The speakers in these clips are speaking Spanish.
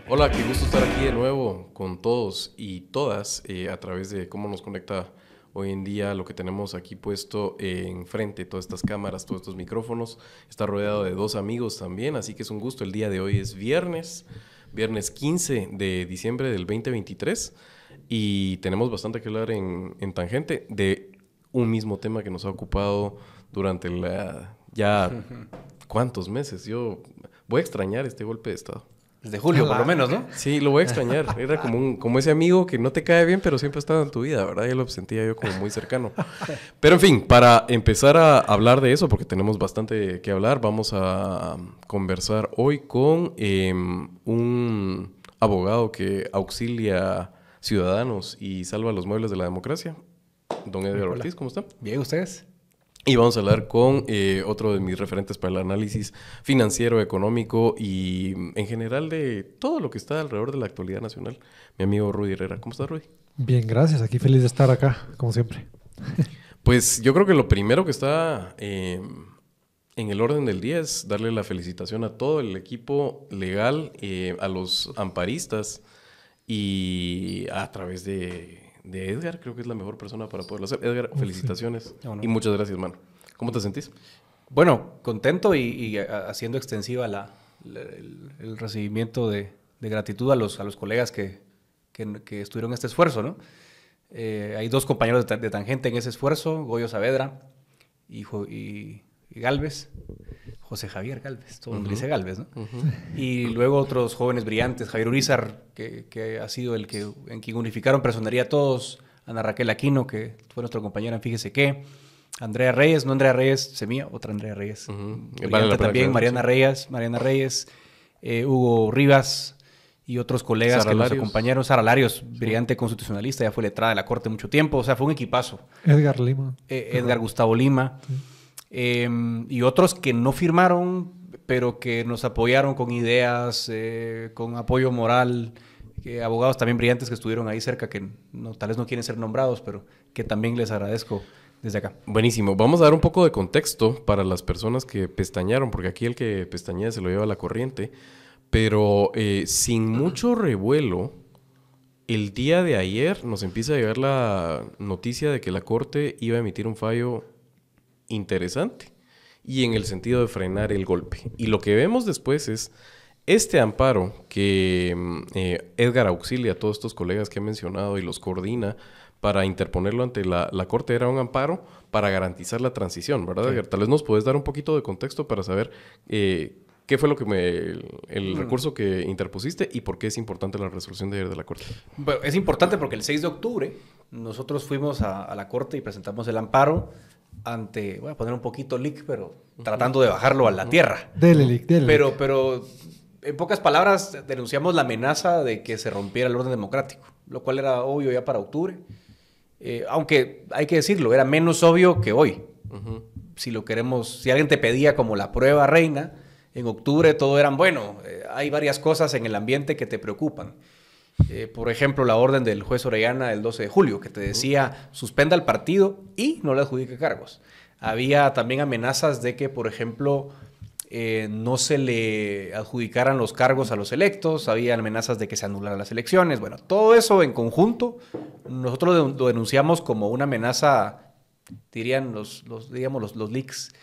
Hola, qué gusto estar aquí de nuevo con todos y todas a través de cómo nos conecta hoy en día lo que tenemos aquí puesto enfrente, todas estas cámaras, todos estos micrófonos. Está rodeado de dos amigos también, así que es un gusto. El día de hoy es viernes 15 de diciembre del 2023 y tenemos bastante que hablar en Tangente de un mismo tema que nos ha ocupado durante ya ¿cuántos meses? Yo voy a extrañar este golpe de estado. Desde julio, por lo menos, ¿no? Sí, lo voy a extrañar. Era como ese amigo que no te cae bien, pero siempre ha estado en tu vida, ¿verdad? Ya lo sentía yo como muy cercano. Pero en fin, para empezar a hablar de eso, porque tenemos bastante que hablar, vamos a conversar hoy con un abogado que auxilia ciudadanos y salva los muebles de la democracia, don Edgar Ortiz. ¿Cómo está? Bien, ¿ustedes? Y vamos a hablar con otro de mis referentes para el análisis financiero, económico y en general de todo lo que está alrededor de la actualidad nacional. Mi amigo Rudy Herrera. ¿Cómo estás, Rudy? Bien, gracias. Aquí feliz de estar acá, como siempre. Pues yo creo que lo primero que está en el orden del día es darle la felicitación a todo el equipo legal, a los amparistas y a través de Edgar, creo que es la mejor persona para poderlo hacer. Edgar, felicitaciones y muchas gracias, mano. ¿Cómo te sentís? Bueno, contento y haciendo extensiva el recibimiento de gratitud a los colegas que estuvieron en este esfuerzo, ¿no? Hay dos compañeros de Tangente en ese esfuerzo, Goyo Saavedra y Galvez. José Javier Galvez, todo el mundo dice Galvez, ¿no? Y luego otros jóvenes brillantes, Javier Urizar, que ha sido en quien unificaron personería a todos, Ana Raquel Aquino, que fue nuestra compañera en Fíjese Qué, Andrea Reyes, no Andrea Reyes Semilla, otra Andrea Reyes, brillante también, Mariana Reyes, Hugo Rivas y otros colegas que nos acompañaron, Sara Larios, brillante constitucionalista, ya fue letrada de la Corte mucho tiempo, o sea, fue un equipazo. Edgar Lima. Edgar Gustavo Lima. Sí. Y otros que no firmaron, pero que nos apoyaron con ideas, con apoyo moral, abogados también brillantes que estuvieron ahí cerca, que tal vez no quieren ser nombrados, pero que también les agradezco desde acá. Buenísimo. Vamos a dar un poco de contexto para las personas que pestañaron, porque aquí el que pestañea se lo lleva la corriente, pero sin mucho revuelo, el día de ayer nos empieza a llegar la noticia de que la Corte iba a emitir un fallo interesante y en el sentido de frenar el golpe. Y lo que vemos después es este amparo que Edgar auxilia a todos estos colegas que he mencionado y los coordina para interponerlo ante la Corte. Era un amparo para garantizar la transición, ¿verdad, sí. Edgar? Tal vez nos puedes dar un poquito de contexto para saber qué fue lo que el recurso que interpusiste y por qué es importante la resolución de ayer de la Corte. Bueno, es importante porque el 6 de octubre nosotros fuimos a la Corte y presentamos el amparo voy a poner un poquito leak, pero tratando de bajarlo a la tierra. Dele leak. Pero en pocas palabras denunciamos la amenaza de que se rompiera el orden democrático, lo cual era obvio ya para octubre. Aunque hay que decirlo, era menos obvio que hoy. Si alguien te pedía como la prueba reina, en octubre todo eran, hay varias cosas en el ambiente que te preocupan. Por ejemplo, la orden del juez Orellana del 12 de julio, que te decía suspenda el partido y no le adjudique cargos. Había también amenazas de que, por ejemplo, no se le adjudicaran los cargos a los electos. Había amenazas de que se anularan las elecciones. Bueno, todo eso en conjunto, nosotros lo denunciamos como una amenaza, dirían los leaks,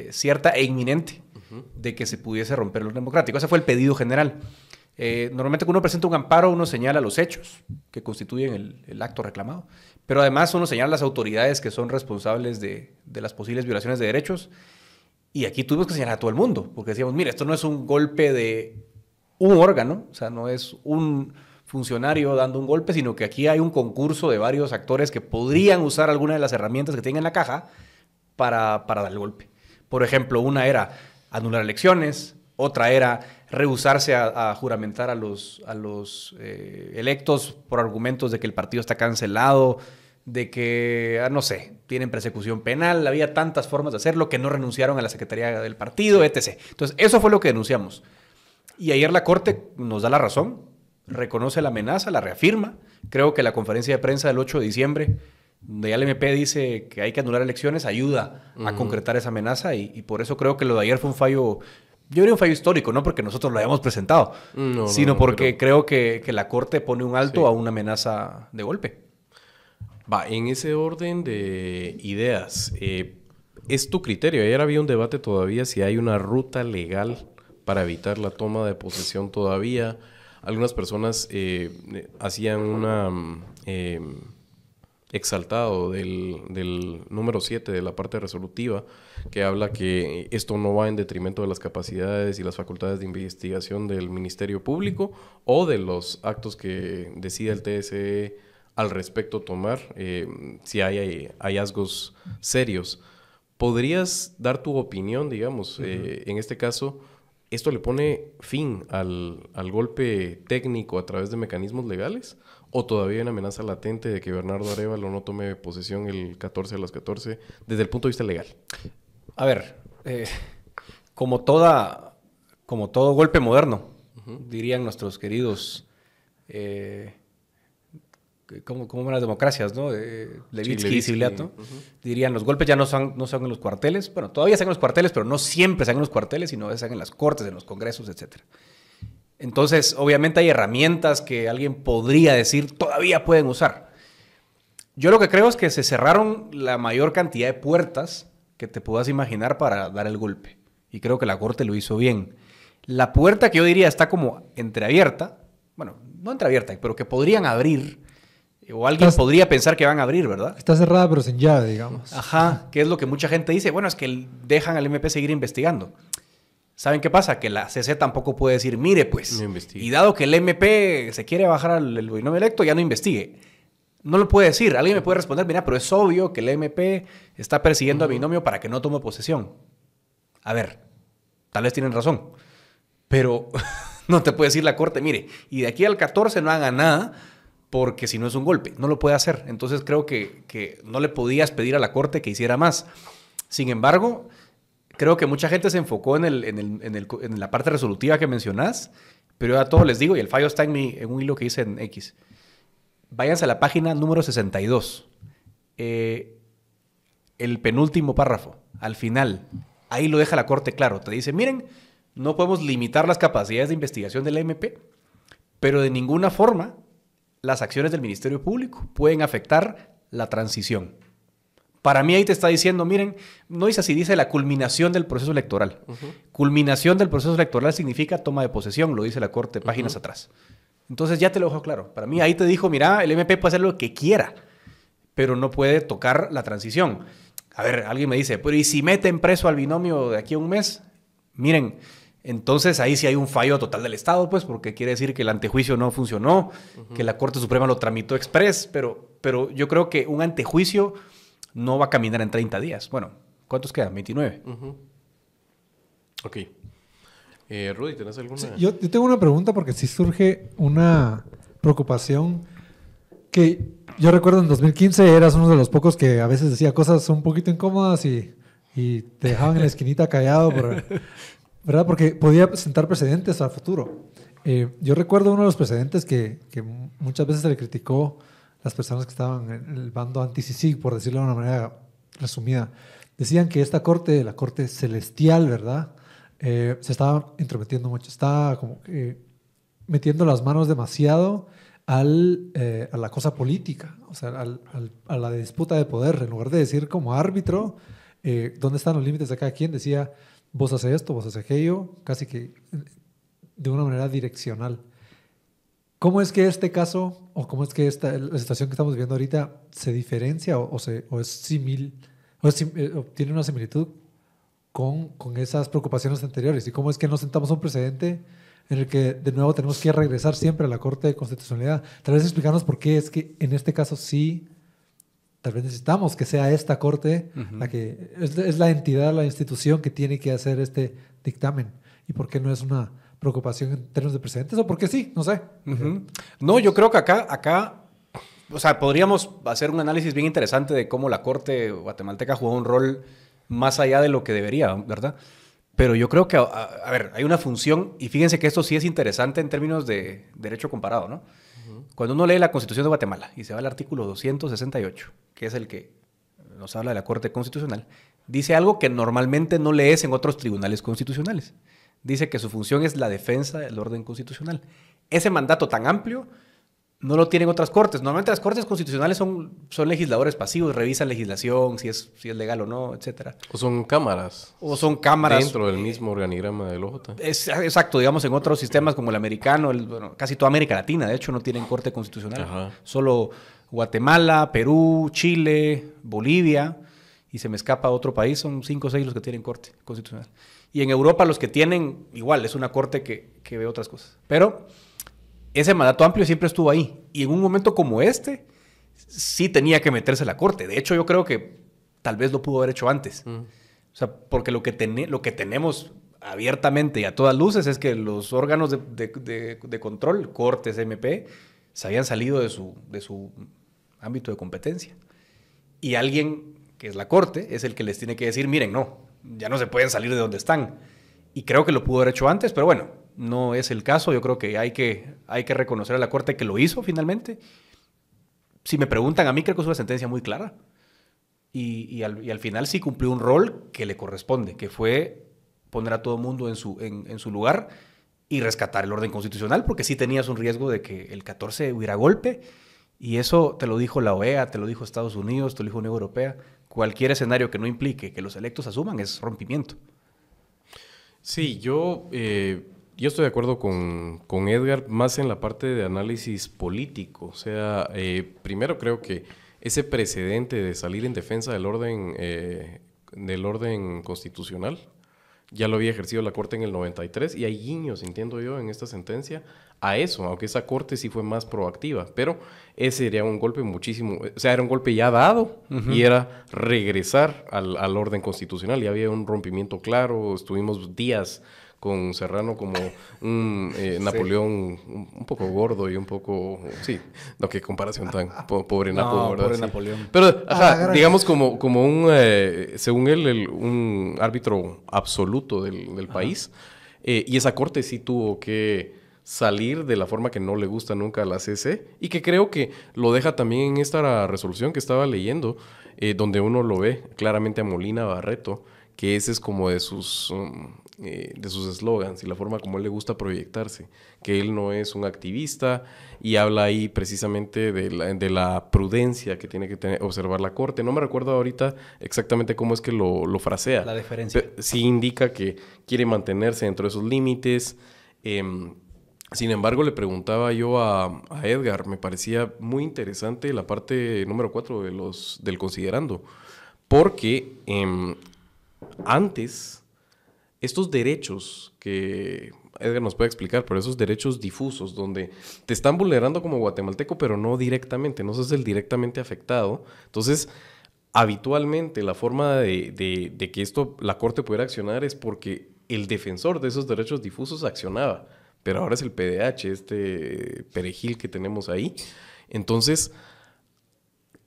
cierta e inminente de que se pudiese romper el orden democrático. Ese fue el pedido general. Normalmente cuando uno presenta un amparo, uno señala los hechos que constituyen el acto reclamado, pero además uno señala las autoridades que son responsables de las posibles violaciones de derechos, y aquí tuvimos que señalar a todo el mundo, porque decíamos, mira, esto no es un golpe de un órgano, o sea, no es un funcionario dando un golpe, sino que aquí hay un concurso de varios actores que podrían usar alguna de las herramientas que tienen en la caja para dar el golpe. Por ejemplo, una era anular elecciones, otra era rehusarse a juramentar a los electos por argumentos de que el partido está cancelado, de que, no sé, tienen persecución penal. Había tantas formas de hacerlo que no renunciaron a la secretaría del partido, etc. Entonces, eso fue lo que denunciamos. Y ayer la Corte nos da la razón, reconoce la amenaza, la reafirma. Creo que la conferencia de prensa del 8 de diciembre donde ya el MP dice que hay que anular elecciones, ayuda a concretar esa amenaza y por eso creo que lo de ayer fue un fallo, yo diría un fallo histórico, no porque nosotros lo hayamos presentado, sino porque creo que la Corte pone un alto a una amenaza de golpe. Va, en ese orden de ideas, es tu criterio. Ayer había un debate todavía si hay una ruta legal para evitar la toma de posesión todavía. Algunas personas hacían una exaltado del número 7 de la parte resolutiva que habla que esto no va en detrimento de las capacidades y las facultades de investigación del Ministerio Público o de los actos que decida el TSE al respecto tomar si hay hallazgos serios. ¿Podrías dar tu opinión, digamos, en este caso? ¿Esto le pone fin al golpe técnico a través de mecanismos legales? ¿O todavía hay una amenaza latente de que Bernardo Arévalo no tome posesión el 14 a las 14 desde el punto de vista legal? A ver, como todo golpe moderno, dirían nuestros queridos... como en las democracias, ¿no? Levitsky y Sibeliato. Dirían, los golpes ya no son en los cuarteles. Bueno, todavía están en los cuarteles, pero no siempre están en los cuarteles, sino están en las cortes, en los congresos, etc. Entonces, obviamente hay herramientas que alguien podría decir todavía pueden usar. Yo lo que creo es que se cerraron la mayor cantidad de puertas que te puedas imaginar para dar el golpe. Y creo que la Corte lo hizo bien. La puerta que yo diría está como entreabierta, bueno, no entreabierta, pero que podrían abrir, o alguien podría pensar que van a abrir, ¿verdad? Está cerrada pero sin llave, digamos. Ajá, que es lo que mucha gente dice. Bueno, es que dejan al MP seguir investigando. ¿Saben qué pasa? Que la CC tampoco puede decir, mire pues, no y dado que el MP se quiere bajar al binomio electo, ya no investigue. No lo puede decir. Alguien me puede responder, mira, pero es obvio que el MP está persiguiendo a binomio para que no tome posesión. A ver, tal vez tienen razón, pero no te puede decir la Corte, mire, y de aquí al 14 no haga nada, porque si no es un golpe, no lo puede hacer. Entonces creo que no le podías pedir a la Corte que hiciera más. Sin embargo, creo que mucha gente se enfocó en la parte resolutiva que mencionás, pero yo a todos les digo, y el fallo está en un hilo que hice en X. Váyanse a la página número 62. El penúltimo párrafo, al final. Ahí lo deja la Corte claro. Te dice, miren, no podemos limitar las capacidades de investigación del MP, pero de ninguna forma las acciones del Ministerio Público pueden afectar la transición. Para mí ahí te está diciendo, miren, no dice así, dice la culminación del proceso electoral. Culminación del proceso electoral significa toma de posesión, lo dice la Corte páginas atrás. Entonces ya te lo dejo claro. Para mí ahí te dijo, mira, el MP puede hacer lo que quiera, pero no puede tocar la transición. A ver, alguien me dice, pero ¿y si meten preso al binomio de aquí a un mes? Miren, entonces ahí sí hay un fallo total del Estado, pues, porque quiere decir que el antejuicio no funcionó, que la Corte Suprema lo tramitó express, pero yo creo que un antejuicio no va a caminar en 30 días. Bueno, ¿cuántos quedan? 29. Ok. Rudy, ¿tenés alguna? Sí, yo tengo una pregunta porque sí surge una preocupación que yo recuerdo en 2015 eras uno de los pocos que a veces decía cosas un poquito incómodas y te dejaban en la esquinita callado, ¿verdad? Porque podía sentar precedentes al futuro. Yo recuerdo uno de los precedentes que muchas veces se le criticó a las personas que estaban en el bando anti-CICIG, por decirlo de una manera resumida. Decían que esta corte, la corte celestial, ¿verdad? Se estaba intrometiendo mucho, estaba como que metiendo las manos demasiado a la cosa política, o sea, a la disputa de poder. En lugar de decir como árbitro, ¿dónde están los límites de cada quien? Decía, vos haces esto, vos haces aquello, casi que de una manera direccional. ¿Cómo es que este caso, o cómo es que la situación que estamos viviendo ahorita se diferencia o es similar, o tiene una similitud con esas preocupaciones anteriores? ¿Y cómo es que nos sentamos un precedente en el que de nuevo tenemos que regresar siempre a la Corte de Constitucionalidad? Tal vez explicarnos por qué es que en este caso sí, tal vez necesitamos que sea esta Corte la que es la entidad, la institución que tiene que hacer este dictamen, y por qué no es una preocupación en términos de precedentes, o por qué sí, no sé. No, yo creo que acá, o sea, podríamos hacer un análisis bien interesante de cómo la Corte guatemalteca jugó un rol más allá de lo que debería, ¿verdad? Pero yo creo que, a ver, hay una función, y fíjense que esto sí es interesante en términos de derecho comparado, ¿no? Cuando uno lee la Constitución de Guatemala y se va al artículo 268, que es el que nos habla de la Corte Constitucional, dice algo que normalmente no lees en otros tribunales constitucionales. Dice que su función es la defensa del orden constitucional. Ese mandato tan amplio no lo tienen otras cortes. Normalmente las cortes constitucionales son legisladores pasivos, revisan legislación, si es legal o no, etc. O son cámaras. O son cámaras. Dentro del mismo organigrama del OJ. Exacto, digamos, en otros sistemas como el americano, bueno, casi toda América Latina, de hecho, no tienen corte constitucional. Ajá. Solo Guatemala, Perú, Chile, Bolivia, y se me escapa otro país, son 5 o 6 los que tienen corte constitucional. Y en Europa los que tienen, igual, es una corte que ve otras cosas. Pero ese mandato amplio siempre estuvo ahí. Y en un momento como este, sí tenía que meterse la corte. De hecho, yo creo que tal vez lo pudo haber hecho antes. O sea, porque lo que tenemos abiertamente y a todas luces es que los órganos de control, cortes, MP, se habían salido de su ámbito de competencia. Y alguien, que es la corte, es el que les tiene que decir, miren, no, ya no se pueden salir de donde están. Y creo que lo pudo haber hecho antes, pero bueno, no es el caso. Yo creo que hay que reconocer a la corte que lo hizo finalmente. Si me preguntan a mí, creo que es una sentencia muy clara. Y al final sí cumplió un rol que le corresponde, que fue poner a todo el mundo en su lugar y rescatar el orden constitucional, porque sí tenías un riesgo de que el 14 hubiera golpe. Y eso te lo dijo la OEA, te lo dijo Estados Unidos, te lo dijo la Unión Europea. Cualquier escenario que no implique que los electos asuman es rompimiento. Sí, yo estoy de acuerdo con Edgar más en la parte de análisis político. O sea, primero creo que ese precedente de salir en defensa del orden constitucional ya lo había ejercido la Corte en el 93 y hay guiños, entiendo yo, en esta sentencia a eso, aunque esa Corte sí fue más proactiva, pero ese era un golpe muchísimo, o sea, era un golpe ya dado y era regresar al orden constitucional y había un rompimiento claro, estuvimos días con Serrano como un Napoleón un poco gordo y un poco... Sí, no, qué comparación tan... pobre Napoleón, ¿verdad? Pobre sí. Napoleón. Pero, digamos como un... según él, un árbitro absoluto del país. Y esa corte sí tuvo que salir de la forma que no le gusta nunca a la CC y que creo que lo deja también en esta resolución que estaba leyendo, donde uno lo ve claramente a Molina Barreto, que ese es como de sus eslogans y la forma como él le gusta proyectarse, que él no es un activista y habla ahí precisamente de la prudencia que tiene que observar la Corte. No me recuerdo ahorita exactamente cómo es que lo frasea. La deferencia. Sí indica que quiere mantenerse dentro de esos límites. Sin embargo, le preguntaba yo a Edgar, me parecía muy interesante la parte número 4 del considerando, porque antes, estos derechos que Edgar nos puede explicar, pero esos derechos difusos, donde te están vulnerando como guatemalteco, pero no directamente, no sos el directamente afectado. Entonces, habitualmente la forma de que la Corte pudiera accionar es porque el defensor de esos derechos difusos accionaba, pero ahora es el PDH, este perejil que tenemos ahí. Entonces,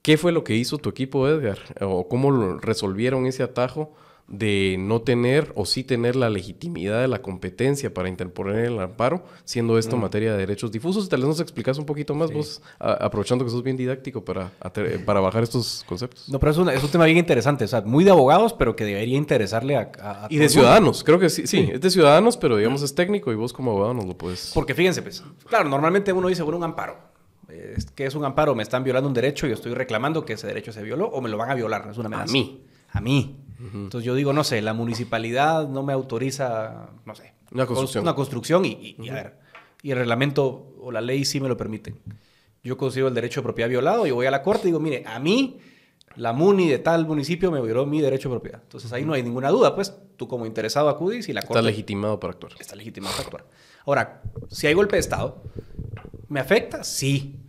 ¿qué fue lo que hizo tu equipo, Edgar? ¿O cómo resolvieron ese atajo de no tener o sí tener la legitimidad de la competencia para interponer el amparo, siendo esto materia de derechos difusos? Tal vez nos explicas un poquito más, vos, aprovechando que sos bien didáctico para bajar estos conceptos. No, pero es un tema bien interesante, o sea, muy de abogados, pero que debería interesarle a y de ciudadanos, creo que sí, es de ciudadanos, pero digamos es técnico y vos como abogado nos lo puedes... Porque fíjense, pues, claro, normalmente uno dice, bueno, un amparo. ¿Qué es un amparo? Me están violando un derecho y yo estoy reclamando que ese derecho se violó o me lo van a violar, es una amenaza. A mí. Entonces yo digo, no sé, la municipalidad no me autoriza, no sé, una construcción y a ver, y el reglamento o la ley sí me lo permiten. Yo consigo el derecho de propiedad violado y voy a la corte y digo, mire, a mí la MUNI de tal municipio me violó mi derecho de propiedad. Entonces ahí no hay ninguna duda, pues tú como interesado acudís y la corte... Está legitimado para actuar. Está legitimado para actuar. Ahora, si hay golpe de Estado, ¿me afecta? Sí,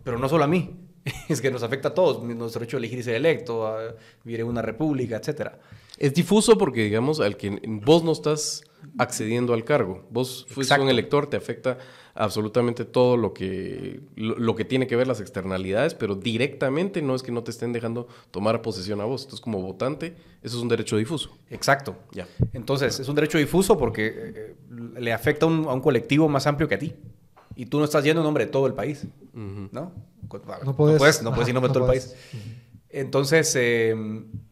pero no solo a mí. Es que nos afecta a todos, nuestro derecho a elegir y ser electo, a vivir en una república, etc. Es difuso porque, digamos, al que vos no estás accediendo al cargo. Vos fuiste un elector, te afecta absolutamente todo lo que tiene que ver las externalidades, pero directamente no es que no te estén dejando tomar posesión a vos. Entonces, como votante, eso es un derecho difuso. Exacto. Ya. Entonces, es un derecho difuso porque le afecta a un colectivo más amplio que a ti. Y tú no estás yendo en nombre de todo el país, Ujú. ¿no? No puedes ir en nombre de no todo el puedes. país. Entonces,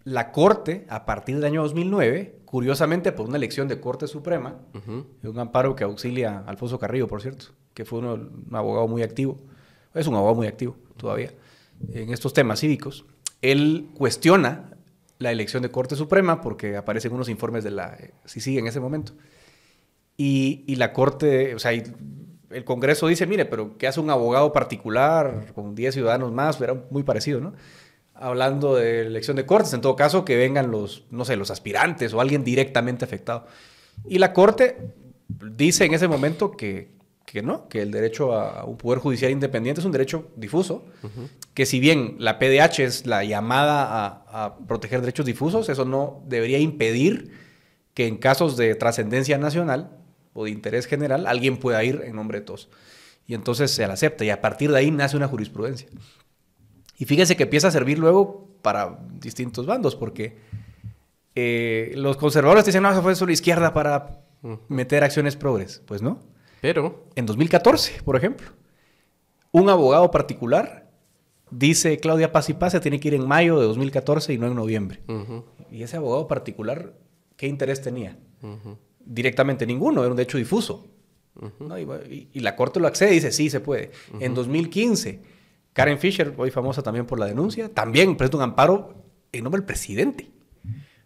la Corte, a partir del año 2009, curiosamente por una elección de Corte Suprema, Ujú. un amparo que auxilia a Alfonso Carrillo, por cierto, que fue un abogado muy activo, es un abogado muy activo todavía en estos temas cívicos, él cuestiona la elección de Corte Suprema porque aparecen unos informes de la CICIG en ese momento. Y la Corte, o sea, el Congreso dice, mire, pero ¿qué hace un abogado particular con 10 ciudadanos más? Era muy parecido, ¿no? Hablando de elección de cortes, en todo caso, que vengan los, no sé, los aspirantes o alguien directamente afectado. Y la Corte dice en ese momento que no, que el derecho a un poder judicial independiente es un derecho difuso, que si bien la PDH es la llamada a proteger derechos difusos, eso no debería impedir que en casos de trascendencia nacional o de interés general alguien pueda ir en nombre de todos. Y entonces se la acepta y a partir de ahí nace una jurisprudencia. Y fíjense que empieza a servir luego para distintos bandos, porque los conservadores dicen, no, eso fue solo izquierda para meter acciones progres. Pues no. Pero, En 2014, por ejemplo, un abogado particular dice, Claudia Paz y Paz se tiene que ir en mayo de 2014 y no en noviembre. ujú, Y ese abogado particular, ¿qué interés tenía? ujú, Directamente ninguno, era un derecho difuso. ¿No? Y la Corte lo accede y dice, sí, se puede. En 2015, Karen Fisher, hoy famosa también por la denuncia, también presenta un amparo en nombre del presidente,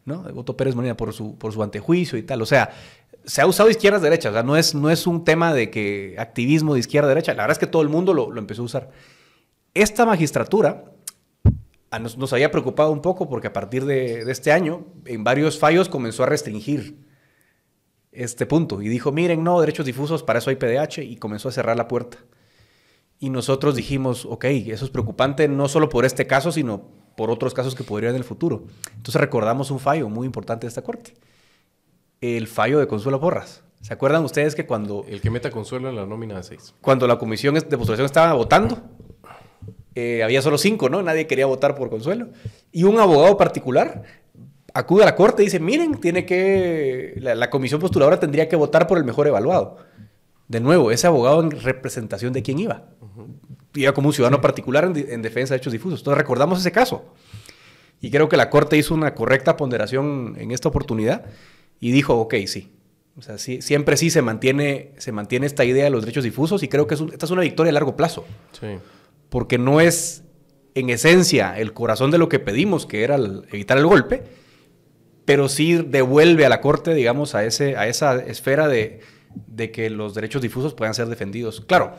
¿no? Otto Pérez Molina por su antejuicio y tal. O sea, se ha usado izquierdas-derechas. O sea, no es un tema de que activismo de izquierda-derecha. La verdad es que todo el mundo lo empezó a usar. Esta magistratura nos había preocupado un poco porque a partir de este año, en varios fallos comenzó a restringir este punto y dijo, miren, no, derechos difusos, para eso hay PDH, y comenzó a cerrar la puerta. Y nosotros dijimos, ok, eso es preocupante no solo por este caso, sino por otros casos que podrían en el futuro. Entonces recordamos un fallo muy importante de esta Corte, el fallo de Consuelo Porras. ¿Se acuerdan ustedes que cuando el que meta Consuelo en la nómina de 6. la comisión de postulación estaba votando, había solo 5, ¿no? Nadie quería votar por Consuelo. Y un abogado particular acude a la Corte y dice, miren, la comisión postuladora tendría que votar por el mejor evaluado. De nuevo, ese abogado en representación de quién iba. Iba como un ciudadano particular en defensa de hechos difusos. Entonces recordamos ese caso. Y creo que la Corte hizo una correcta ponderación en esta oportunidad y dijo, ok, sí. O sea, sí, siempre sí se mantiene esta idea de los derechos difusos y creo que esta es una victoria a largo plazo. Sí. Porque no es, en esencia, el corazón de lo que pedimos, que era evitar el golpe, pero sí devuelve a la Corte, digamos, a esa esfera de que los derechos difusos puedan ser defendidos. Claro,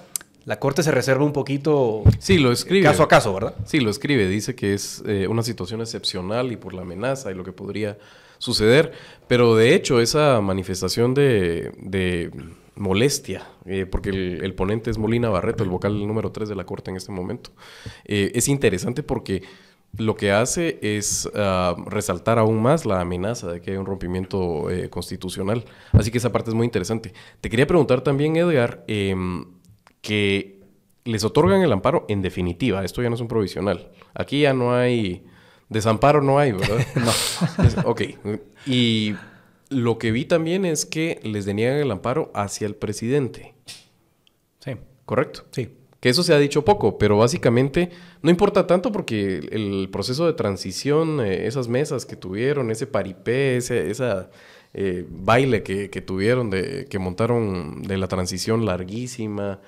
la Corte se reserva un poquito Sí, lo escribe. caso a caso, ¿verdad? Sí, lo escribe. Dice que es una situación excepcional y por la amenaza y lo que podría suceder. Pero de hecho, esa manifestación de molestia, porque el ponente es Molina Barreto, el vocal número 3 de la Corte en este momento, es interesante porque lo que hace es resaltar aún más la amenaza de que haya un rompimiento constitucional. Así que esa parte es muy interesante. Te quería preguntar también, Edgar, que les otorgan el amparo en definitiva. Esto ya no es un provisional. Aquí ya no hay... Desamparo no hay, ¿verdad? No. Ok. Y lo que vi también es que les deniegan el amparo hacia el presidente. Sí. ¿Correcto? Sí. Que eso se ha dicho poco, pero básicamente no importa tanto porque el proceso de transición, esas mesas que tuvieron, ese paripé, esa baile que tuvieron, que montaron de la transición larguísima,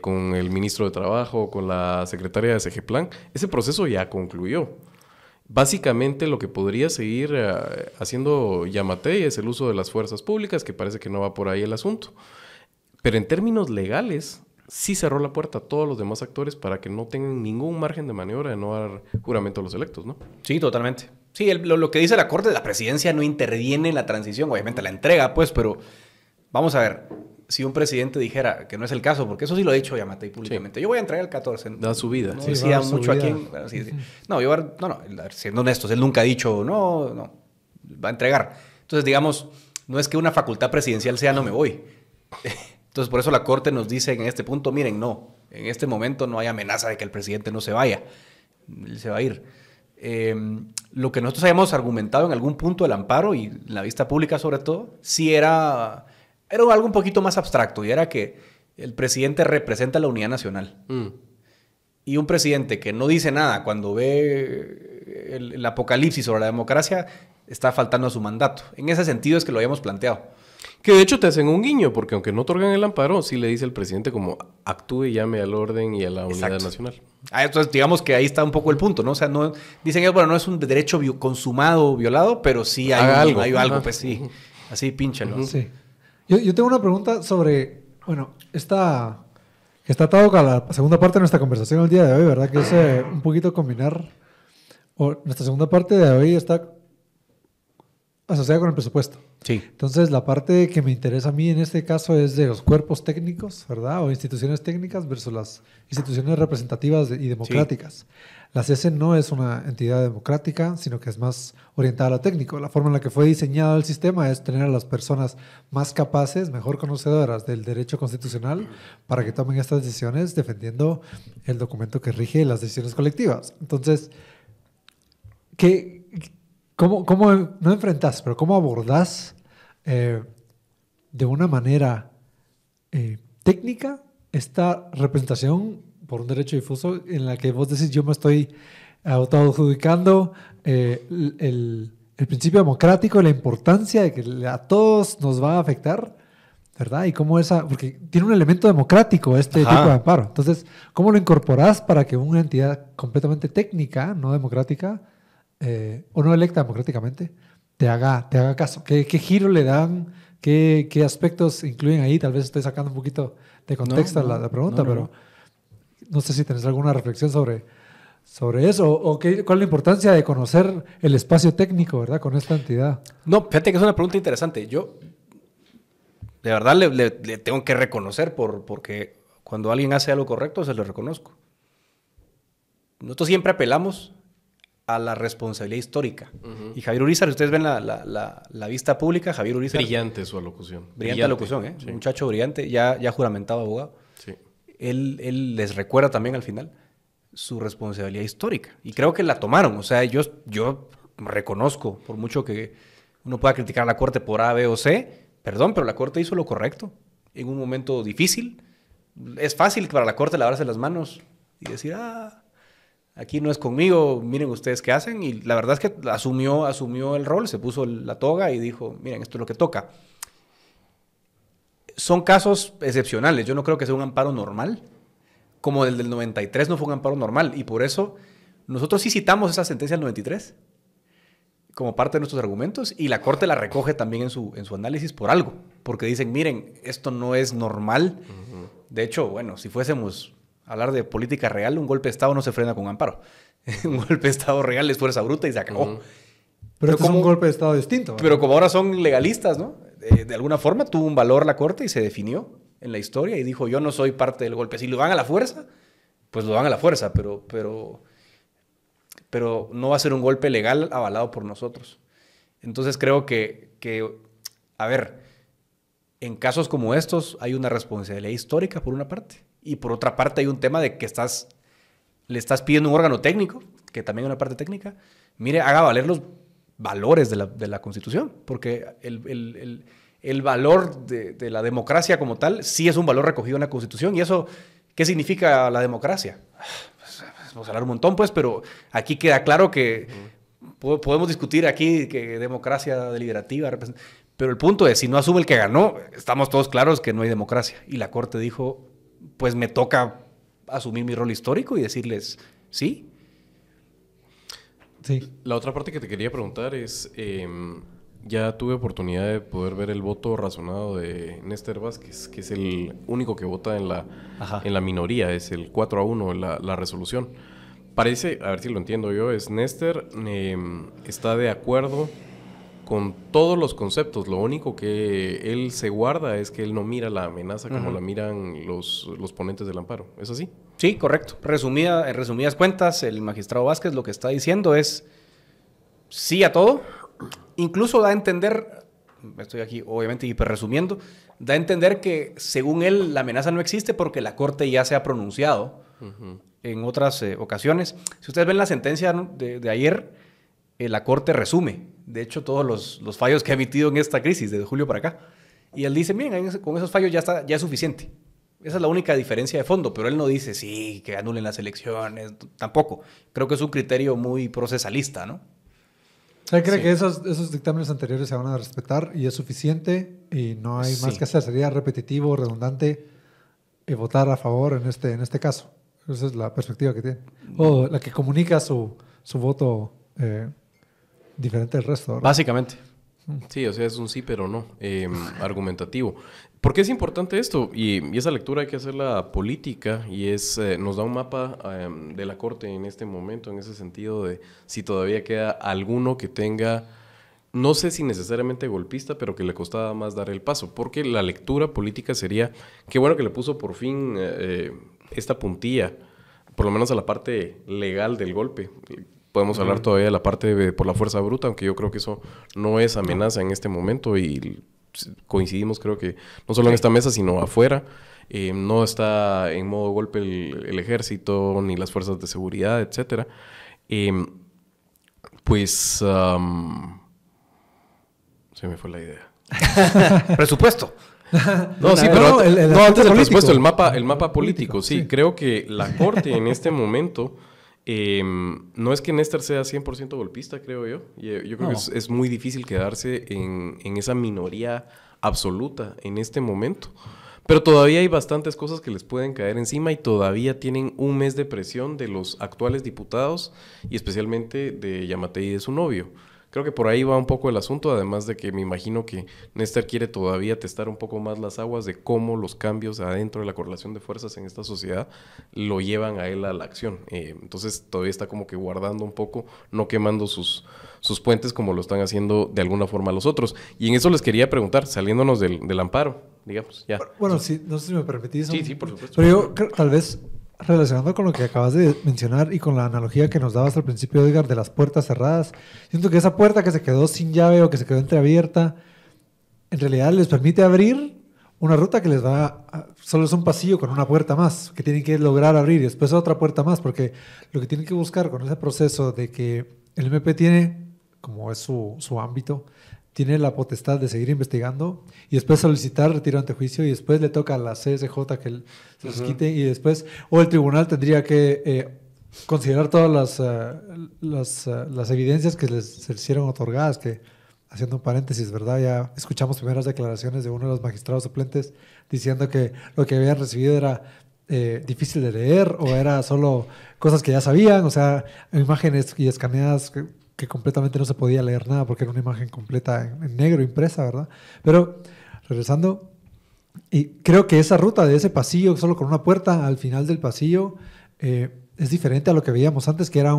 con el ministro de Trabajo, con la secretaria de SGPlan, ese proceso ya concluyó. Básicamente lo que podría seguir haciendo Yamatei es el uso de las fuerzas públicas, que parece que no va por ahí el asunto. Pero en términos legales, sí cerró la puerta a todos los demás actores para que no tengan ningún margen de maniobra de no dar juramento a los electos, ¿no? Sí, totalmente. Sí, lo que dice la Corte, la presidencia no interviene en la transición, obviamente la entrega, pues, pero vamos a ver, si un presidente dijera que no es el caso, porque eso sí lo ha dicho Yamatei públicamente, yo voy a entregar el 14. Da su vida. No Sí, decía va a dar su mucho a vida. quién. Bueno, sí. No, siendo honestos, él nunca ha dicho, no, va a entregar. Entonces, digamos, no es que una facultad presidencial sea no me voy. Entonces, por eso la Corte nos dice en este punto, miren, no, en este momento no hay amenaza de que el presidente no se vaya. Él se va a ir. Lo que nosotros habíamos argumentado en algún punto del amparo, y en la vista pública sobre todo, sí era algo un poquito más abstracto, y era que el presidente representa la unidad nacional. Y un presidente que no dice nada cuando ve el apocalipsis sobre la democracia está faltando a su mandato. En ese sentido es que lo habíamos planteado. Que de hecho te hacen un guiño, porque aunque no otorgan el amparo, sí le dice el presidente como actúe y llame al orden y a la unidad nacional. Entonces, digamos que ahí está un poco el punto, ¿no? O sea, no, dicen, bueno, no es un derecho consumado, violado, pero sí hay algo, pues sí. Así, pínchalo. Sí. Yo tengo una pregunta sobre, bueno, que está atado con la segunda parte de nuestra conversación el día de hoy, ¿verdad? Que es un poquito combinar, o nuestra segunda parte de hoy está asociada con el presupuesto. Sí. Entonces, la parte que me interesa a mí en este caso es de los cuerpos técnicos, ¿verdad? O instituciones técnicas versus las instituciones representativas y democráticas. Sí. La CESE no es una entidad democrática, sino que es más orientada a lo técnico. La forma en la que fue diseñado el sistema es tener a las personas más capaces, mejor conocedoras del derecho constitucional para que tomen estas decisiones defendiendo el documento que rige las decisiones colectivas. Entonces, ¿cómo no enfrentás, pero cómo abordás de una manera técnica esta representación por un derecho difuso en la que vos decís yo me estoy autoadjudicando el principio democrático y la importancia de que a todos nos va a afectar, ¿verdad? Y cómo porque tiene un elemento democrático este tipo de amparo. Entonces, ¿cómo lo incorporás para que una entidad completamente técnica, no democrática, o no electa democráticamente, te haga caso? ¿Qué giro le dan? ¿Qué aspectos incluyen ahí? Tal vez estoy sacando un poquito de contexto la pregunta, pero no sé si tenés alguna reflexión sobre eso o cuál es la importancia de conocer el espacio técnico, ¿verdad? Con esta entidad. No, fíjate que es una pregunta interesante. Yo, de verdad, le tengo que reconocer porque cuando alguien hace algo correcto, se lo reconozco. Nosotros siempre apelamos a la responsabilidad histórica. Y Javier Urizar, ustedes ven la vista pública, Javier Urizar. Brillante su alocución. Brillante alocución, ¿eh? Sí. Un muchacho brillante, ya juramentado abogado. Sí. Él les recuerda también al final su responsabilidad histórica. Y creo que la tomaron. O sea, yo reconozco, por mucho que uno pueda criticar a la Corte por A, B o C, perdón, pero la Corte hizo lo correcto en un momento difícil. Es fácil para la Corte lavarse las manos y decir, aquí no es conmigo, miren ustedes qué hacen. Y la verdad es que asumió el rol, se puso la toga y dijo, miren, esto es lo que toca. Son casos excepcionales. Yo no creo que sea un amparo normal. Como el del 93 no fue un amparo normal. Y por eso nosotros sí citamos esa sentencia del 93 como parte de nuestros argumentos. Y la Corte la recoge también en su análisis por algo. Porque dicen, miren, esto no es normal. De hecho, bueno, si fuésemos a hablar de política real, un golpe de Estado no se frena con un amparo. Un golpe de Estado real es fuerza bruta y se acabó. Pero esto es un golpe de Estado distinto, ¿verdad? Pero como ahora son legalistas, ¿no? De alguna forma tuvo un valor la Corte y se definió en la historia y dijo, yo no soy parte del golpe. Si lo van a la fuerza, pues lo van a la fuerza, pero no va a ser un golpe legal avalado por nosotros. Entonces creo que a ver, en casos como estos hay una responsabilidad histórica por una parte y por otra parte hay un tema de que le estás pidiendo un órgano técnico, que también es una parte técnica, mire, haga valer los valores de la Constitución, porque el valor de la democracia como tal sí es un valor recogido en la Constitución. ¿Y eso qué significa la democracia? Pues, vamos a hablar un montón, pues, pero aquí queda claro que podemos discutir aquí que democracia deliberativa, pero el punto es, si no asume el que ganó, estamos todos claros que no hay democracia. Y la Corte dijo, pues me toca asumir mi rol histórico y decirles sí. Sí. La otra parte que te quería preguntar es, ya tuve oportunidad de poder ver el voto razonado de Néstor Vázquez, que es el único que vota en la minoría, es el 4-1 la resolución. Parece, a ver si lo entiendo yo, es Néstor está de acuerdo con todos los conceptos. Lo único que él se guarda es que él no mira la amenaza como la miran los ponentes del amparo. ¿Es así? Sí, correcto. En resumidas cuentas, el magistrado Vázquez lo que está diciendo es sí a todo. Incluso da a entender, estoy aquí obviamente hiperresumiendo, da a entender que según él la amenaza no existe porque la Corte ya se ha pronunciado en otras ocasiones. Si ustedes ven la sentencia de ayer, la Corte resume, de hecho, todos los fallos que ha emitido en esta crisis, desde julio para acá. Y él dice, miren, con esos fallos ya es suficiente. Esa es la única diferencia de fondo, pero él no dice, sí, que anulen las elecciones, tampoco. Creo que es un criterio muy procesalista, ¿no? O sea, cree que esos dictámenes anteriores se van a respetar y es suficiente y no hay más que hacer. Sería repetitivo, redundante votar a favor en este caso. Esa es la perspectiva que tiene. O la que comunica su voto diferente del resto, ¿verdad? Básicamente. Sí, o sea, es un sí, pero no, argumentativo. ¿Por qué es importante esto? Y esa lectura hay que hacerla política y nos da un mapa de la Corte en este momento, en ese sentido de si todavía queda alguno que tenga, no sé si necesariamente golpista, pero que le costaba más dar el paso, porque la lectura política sería, qué bueno que le puso por fin esta puntilla, por lo menos a la parte legal del golpe. Podemos hablar todavía de la parte por la fuerza bruta, aunque yo creo que eso no es amenaza en este momento y coincidimos creo que no solo en esta mesa, sino afuera. No está en modo golpe el ejército, ni las fuerzas de seguridad, etcétera. Se me fue la idea. Presupuesto. No, sí, pero antes del presupuesto, el mapa político, sí. Sí. Creo que la Corte en este momento... no es que Néstor sea 100% golpista, creo yo. Yo creo que es muy difícil quedarse en esa minoría absoluta en este momento. Pero todavía hay bastantes cosas que les pueden caer encima y todavía tienen un mes de presión de los actuales diputados y especialmente de Yamatei y de su novio. Creo que por ahí va un poco el asunto, además de que me imagino que Néstor quiere todavía testar un poco más las aguas de cómo los cambios adentro de la correlación de fuerzas en esta sociedad lo llevan a él a la acción. Entonces todavía está como que guardando un poco, no quemando sus puentes como lo están haciendo de alguna forma los otros. Y en eso les quería preguntar, saliéndonos del amparo, digamos, ya. Bueno, sí, no sé si me permitís. Sí, por supuesto. Pero yo creo, tal vez relacionando con lo que acabas de mencionar y con la analogía que nos dabas al principio, Edgar, de las puertas cerradas, siento que esa puerta que se quedó sin llave o que se quedó entreabierta, en realidad les permite abrir una ruta que les solo es un pasillo con una puerta más, que tienen que lograr abrir y después otra puerta más, porque lo que tienen que buscar con ese proceso de que el MP tiene, como es su ámbito, tiene la potestad de seguir investigando y después solicitar retiro ante juicio y después le toca a la CSJ que se los quite y después, o el tribunal tendría que considerar todas las evidencias que se les hicieron otorgadas, que haciendo un paréntesis, ¿verdad? Ya escuchamos primeras declaraciones de uno de los magistrados suplentes diciendo que lo que habían recibido era difícil de leer o era solo cosas que ya sabían, o sea, imágenes y escaneadas que completamente no se podía leer nada porque era una imagen completa en negro impresa, ¿verdad? Pero regresando, y creo que esa ruta de ese pasillo solo con una puerta al final del pasillo es diferente a lo que veíamos antes, que era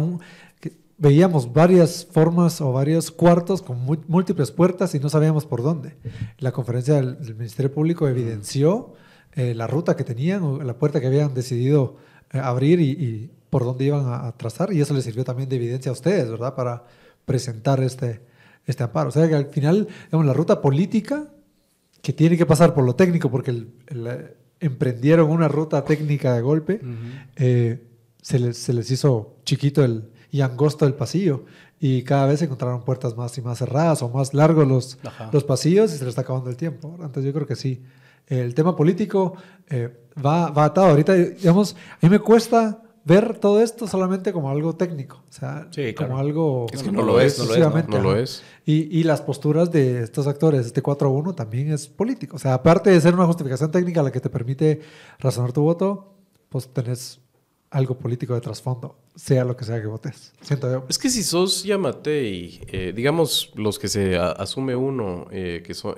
veíamos varias formas o varios cuartos con múltiples puertas y no sabíamos por dónde. La conferencia del Ministerio Público evidenció la ruta que tenían o la puerta que habían decidido abrir y por dónde iban a trazar, y eso les sirvió también de evidencia a ustedes, ¿verdad? Para presentar este amparo. O sea que al final, digamos, la ruta política, que tiene que pasar por lo técnico, porque emprendieron una ruta técnica de golpe, se les hizo chiquito y angosto el pasillo, y cada vez encontraron puertas más y más cerradas, o más largos los pasillos, y se les está acabando el tiempo, ¿verdad? Entonces yo creo que sí. El tema político va atado. Ahorita, digamos, a mí me cuesta ver todo esto solamente como algo técnico, o sea, sí, claro, como algo... Es que no lo es. Y las posturas de estos actores, este 4-1 también es político, o sea, aparte de ser una justificación técnica la que te permite razonar tu voto, pues tenés algo político de trasfondo, sea lo que sea que votes, siento yo. Es que si sos Yamatei, digamos los que se asume uno, que son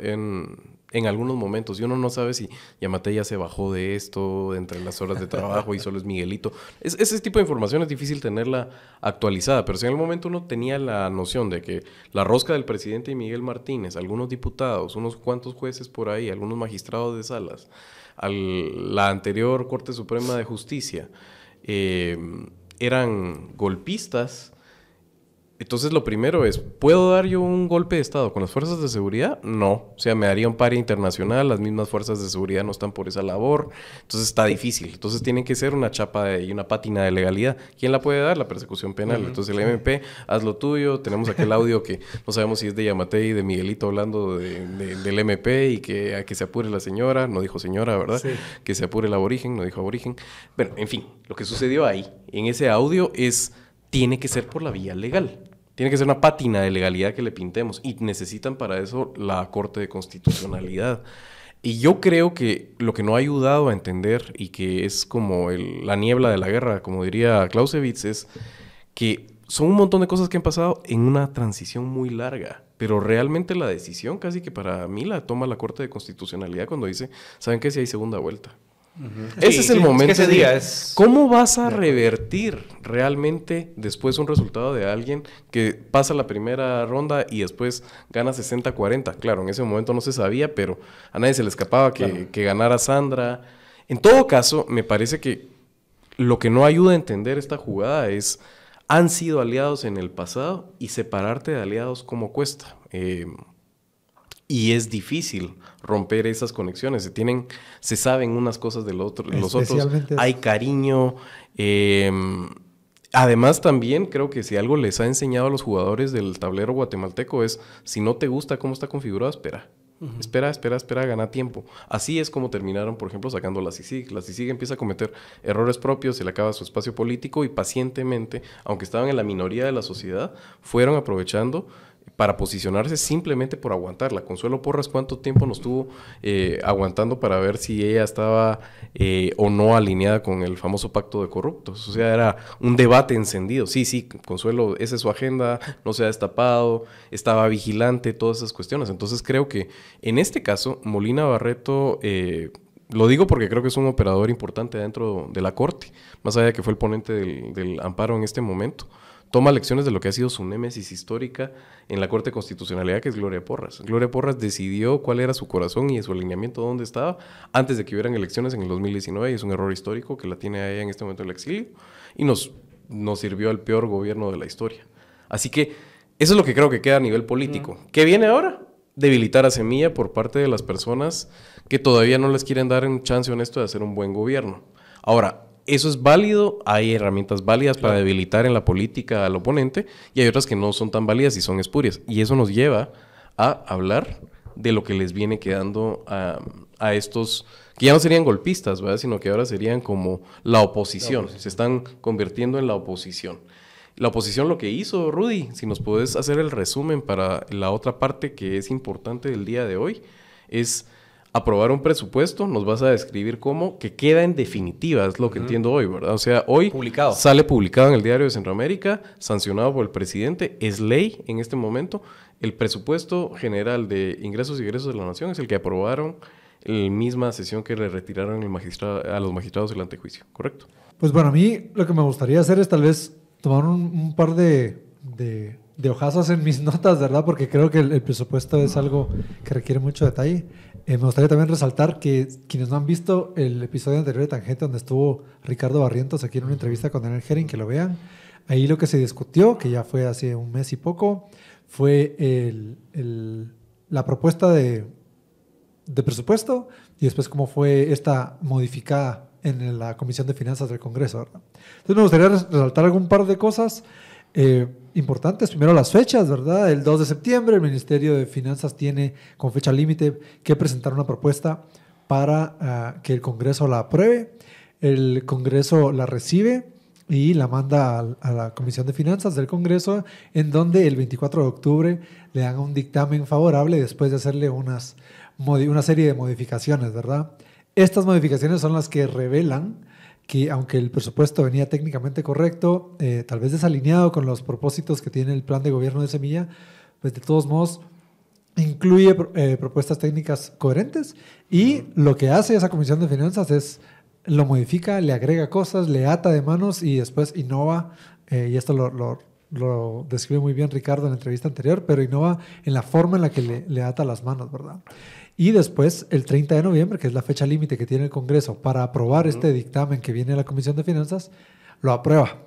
en algunos momentos, y uno no sabe si Yamatei ya se bajó de esto entre las horas de trabajo y solo es Miguelito. Ese tipo de información es difícil tenerla actualizada, pero si en algún momento uno tenía la noción de que la rosca del presidente y Miguel Martínez, algunos diputados, unos cuantos jueces por ahí, algunos magistrados de salas, la anterior Corte Suprema de Justicia, eran golpistas, Entonces, lo primero es, ¿puedo dar yo un golpe de Estado con las fuerzas de seguridad? No. O sea, me daría un paria internacional, las mismas fuerzas de seguridad no están por esa labor, entonces está difícil. Entonces, tiene que ser una chapa y una pátina de legalidad. ¿Quién la puede dar? La persecución penal. Entonces, el MP, haz lo tuyo. Tenemos aquel audio que no sabemos si es de Yamatei y de Miguelito hablando del MP y que se apure la señora. No dijo señora, ¿verdad? Sí. Que se apure el aborigen, no dijo aborigen. Bueno, en fin, lo que sucedió ahí, en ese audio tiene que ser por la vía legal. Tiene que ser una pátina de legalidad que le pintemos. Y necesitan para eso la Corte de Constitucionalidad. Y yo creo que lo que no ha ayudado a entender y que es como la niebla de la guerra, como diría Clausewitz, es que son un montón de cosas que han pasado en una transición muy larga. Pero realmente la decisión casi que para mí la toma la Corte de Constitucionalidad cuando dice, ¿saben qué? Si hay segunda vuelta. Ese es el momento. Es que ese día es... ¿Cómo vas a revertir realmente después un resultado de alguien que pasa la primera ronda y después gana 60-40? Claro, en ese momento no se sabía, pero a nadie se le escapaba que ganara Sandra. En todo caso, me parece que lo que no ayuda a entender esta jugada es, han sido aliados en el pasado y separarte de aliados como cuesta. Y es difícil romper esas conexiones. Se saben unas cosas de los otros. Hay cariño. Además, también creo que si algo les ha enseñado a los jugadores del tablero guatemalteco es, si no te gusta cómo está configurado, espera. Espera, gana tiempo. Así es como terminaron, por ejemplo, sacando la CICIG. La CICIG empieza a cometer errores propios, se le acaba su espacio político y pacientemente, aunque estaban en la minoría de la sociedad, fueron aprovechando para posicionarse simplemente por aguantarla. Consuelo Porras, ¿cuánto tiempo nos tuvo aguantando para ver si ella estaba o no alineada con el famoso pacto de corruptos? O sea, era un debate encendido. Sí, Consuelo, esa es su agenda, no se ha destapado, estaba vigilante, todas esas cuestiones. Entonces creo que en este caso, Molina Barreto... lo digo porque creo que es un operador importante dentro de la Corte, más allá de que fue el ponente del amparo en este momento. Toma lecciones de lo que ha sido su némesis histórica en la Corte de Constitucionalidad, que es Gloria Porras. Gloria Porras decidió cuál era su corazón y su alineamiento, dónde estaba, antes de que hubieran elecciones en el 2019, y es un error histórico que la tiene a ella en este momento en el exilio, y nos sirvió al peor gobierno de la historia. Así que eso es lo que creo que queda a nivel político. ¿Qué viene ahora? Debilitar a Semilla por parte de las personas que todavía no les quieren dar un chance honesto de hacer un buen gobierno. Ahora, eso es válido, hay herramientas válidas para debilitar en la política al oponente y hay otras que no son tan válidas y son espurias. Y eso nos lleva a hablar de lo que les viene quedando a estos, que ya no serían golpistas, ¿verdad? Sino que ahora serían como la oposición. Se están convirtiendo en la oposición. La oposición lo que hizo, Rudy, si nos puedes hacer el resumen para la otra parte que es importante del día de hoy, es aprobar un presupuesto, nos vas a describir cómo, que queda en definitiva, es lo que entiendo hoy, ¿verdad? O sea, hoy sale publicado en el Diario de Centroamérica, sancionado por el presidente, es ley en este momento. El presupuesto general de ingresos y egresos de la Nación es el que aprobaron en la misma sesión que le retiraron a los magistrados el antejuicio, ¿correcto? Pues bueno, a mí lo que me gustaría hacer es tal vez tomar un par de hojazos en mis notas, ¿verdad? Porque creo que el presupuesto es algo que requiere mucho detalle. Me gustaría también resaltar que quienes no han visto el episodio anterior de Tangente, donde estuvo Ricardo Barrientos aquí en una entrevista con Daniel Herring, que lo vean. Ahí lo que se discutió, que ya fue hace un mes y poco, fue la propuesta de presupuesto y después cómo fue esta modificada en la Comisión de Finanzas del Congreso, ¿verdad? Entonces me gustaría resaltar algún par de cosas importantes. Primero las fechas, ¿verdad? El 2 de septiembre el Ministerio de Finanzas tiene como fecha límite que presentar una propuesta para que el Congreso la apruebe. El Congreso la recibe y la manda a la Comisión de Finanzas del Congreso, en donde el 24 de octubre le dan un dictamen favorable después de hacerle una serie de modificaciones, ¿verdad? Estas modificaciones son las que revelan que aunque el presupuesto venía técnicamente correcto, tal vez desalineado con los propósitos que tiene el plan de gobierno de Semilla, pues de todos modos incluye propuestas técnicas coherentes y lo que hace esa Comisión de Finanzas es lo modifica, le agrega cosas, le ata de manos y después innova, y esto lo describe muy bien Ricardo en la entrevista anterior, pero innova en la forma en la que le ata las manos, ¿verdad? Y después, el 30 de noviembre, que es la fecha límite que tiene el Congreso para aprobar este dictamen que viene de la Comisión de Finanzas, lo aprueba.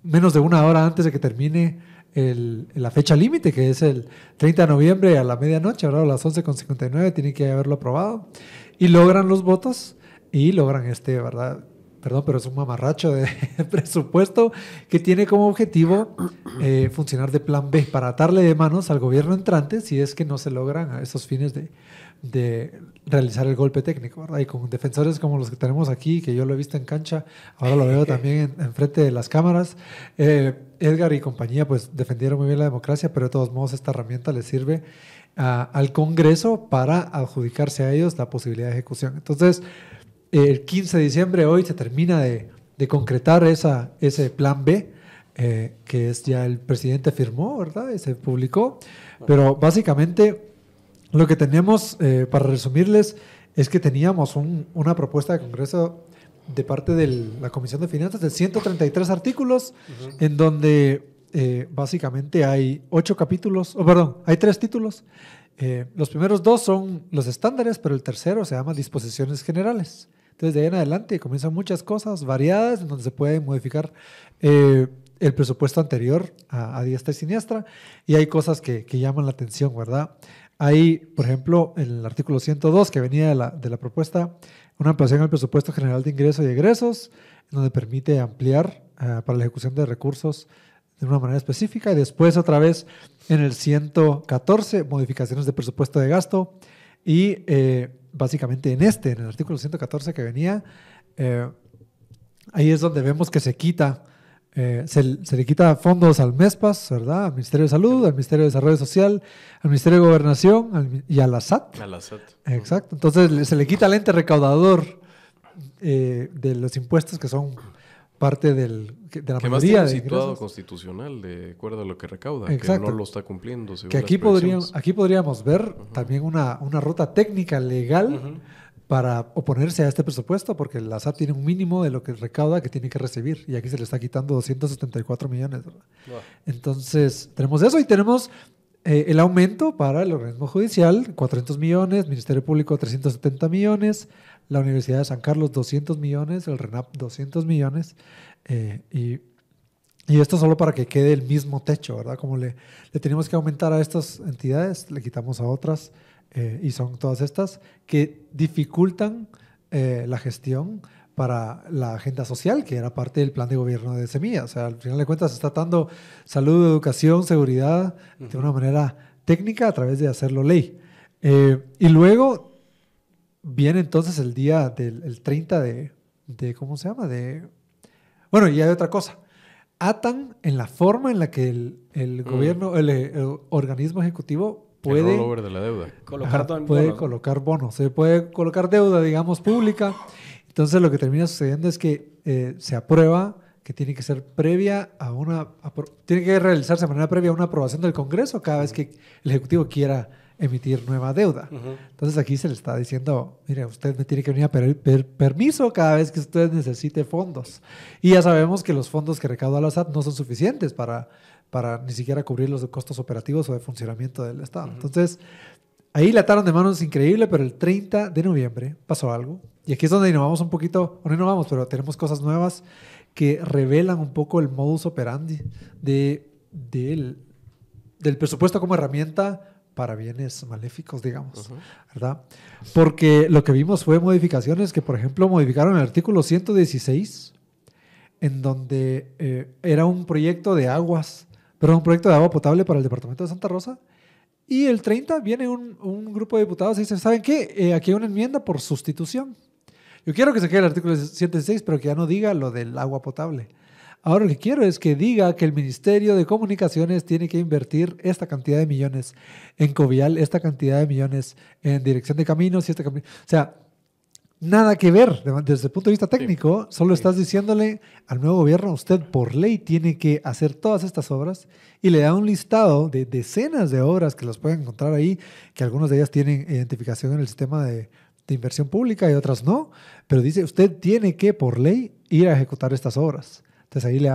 menos de una hora antes de que termine la fecha límite, que es el 30 de noviembre a la medianoche, ahora a las 11:59 tienen que haberlo aprobado, y logran los votos y logran ¿verdad? Perdón, pero es un mamarracho de presupuesto que tiene como objetivo funcionar de plan B para atarle de manos al gobierno entrante si es que no se logran a esos fines de realizar el golpe técnico, ¿verdad? Y con defensores como los que tenemos aquí, que yo lo he visto en cancha, ahora lo veo también en frente de las cámaras. Edgar y compañía pues defendieron muy bien la democracia, pero de todos modos esta herramienta les sirve al Congreso para adjudicarse a ellos la posibilidad de ejecución. Entonces, el 15 de diciembre hoy se termina de concretar ese plan B, que es ya el presidente firmó, ¿verdad? Y se publicó. Pero básicamente lo que tenemos, para resumirles, es que teníamos una propuesta de Congreso de parte de la Comisión de Finanzas de 133 artículos, en donde básicamente hay 8 capítulos, hay 3 títulos. Los primeros 2 son los estándares, pero el tercero se llama disposiciones generales. Entonces, de ahí en adelante comienzan muchas cosas variadas en donde se puede modificar el presupuesto anterior a diestra y siniestra, y hay cosas que llaman la atención, ¿verdad? Hay, por ejemplo, en el artículo 102 que venía de la propuesta, una ampliación al presupuesto general de ingresos y egresos, en donde permite ampliar para la ejecución de recursos de una manera específica, y después otra vez en el 114, modificaciones de presupuesto de gasto, y básicamente en el artículo 114 que venía, ahí es donde vemos que se le quita fondos al MESPAS, ¿verdad? Al Ministerio de Salud, al Ministerio de Desarrollo Social, al Ministerio de Gobernación y a la SAT. A la SAT. Exacto. Entonces se le quita al ente recaudador de los impuestos que son parte de la que mayoría más de tiene situado ingresos. Constitucional de acuerdo a lo que recauda, Exacto. que no lo está cumpliendo según Que las aquí proyecciones. podríamos ver también una ruta técnica legal para oponerse a este presupuesto, porque la SAT tiene un mínimo de lo que recauda que tiene que recibir, y aquí se le está quitando 274 millones, ¿verdad? Wow. Entonces, tenemos eso, y tenemos el aumento para el organismo judicial, 400 millones, Ministerio Público 370 millones, la Universidad de San Carlos 200 millones, el RENAP 200 millones, y esto solo para que quede el mismo techo, ¿verdad? Como le tenemos que aumentar a estas entidades, le quitamos a otras, y son todas estas que dificultan la gestión para la agenda social, que era parte del plan de gobierno de Semilla. O sea, al final de cuentas se está dando salud, educación, seguridad de una manera técnica a través de hacerlo ley. Y luego viene entonces el día del 30 de ¿cómo se llama? Bueno, y hay otra cosa. Atan en la forma en la que el gobierno, el organismo ejecutivo puede el rollover de la deuda. Colocar bonos. Se puede colocar deuda, digamos, pública. Entonces lo que termina sucediendo es que se aprueba que tiene que ser previa a tiene que realizarse de manera previa a una aprobación del Congreso cada vez que el Ejecutivo quiera emitir nueva deuda. Entonces aquí se le está diciendo, mire, usted me tiene que venir a pedir permiso cada vez que usted necesite fondos. Y ya sabemos que los fondos que recauda la SAT no son suficientes para ni siquiera cubrir los costos operativos o de funcionamiento del Estado. Entonces, ahí le ataron de manos increíble, pero el 30 de noviembre pasó algo. Y aquí es donde innovamos un poquito, o no innovamos, pero tenemos cosas nuevas que revelan un poco el modus operandi del presupuesto como herramienta para bienes maléficos, digamos, ¿verdad? Porque lo que vimos fue modificaciones que, por ejemplo, modificaron el artículo 116, en donde era un proyecto de un proyecto de agua potable para el departamento de Santa Rosa, y el 30 viene un grupo de diputados y dice, ¿saben qué? Aquí hay una enmienda por sustitución. Yo quiero que se quede el artículo 116, pero que ya no diga lo del agua potable. Ahora lo que quiero es que diga que el Ministerio de Comunicaciones tiene que invertir esta cantidad de millones en Covial, esta cantidad de millones en dirección de caminos, o sea, nada que ver desde el punto de vista técnico. Solo estás diciéndole al nuevo gobierno, usted por ley tiene que hacer todas estas obras, y le da un listado de decenas de obras que las pueden encontrar ahí, que algunas de ellas tienen identificación en el sistema de inversión pública y otras no, pero dice, usted tiene que por ley ir a ejecutar estas obras. Entonces ahí le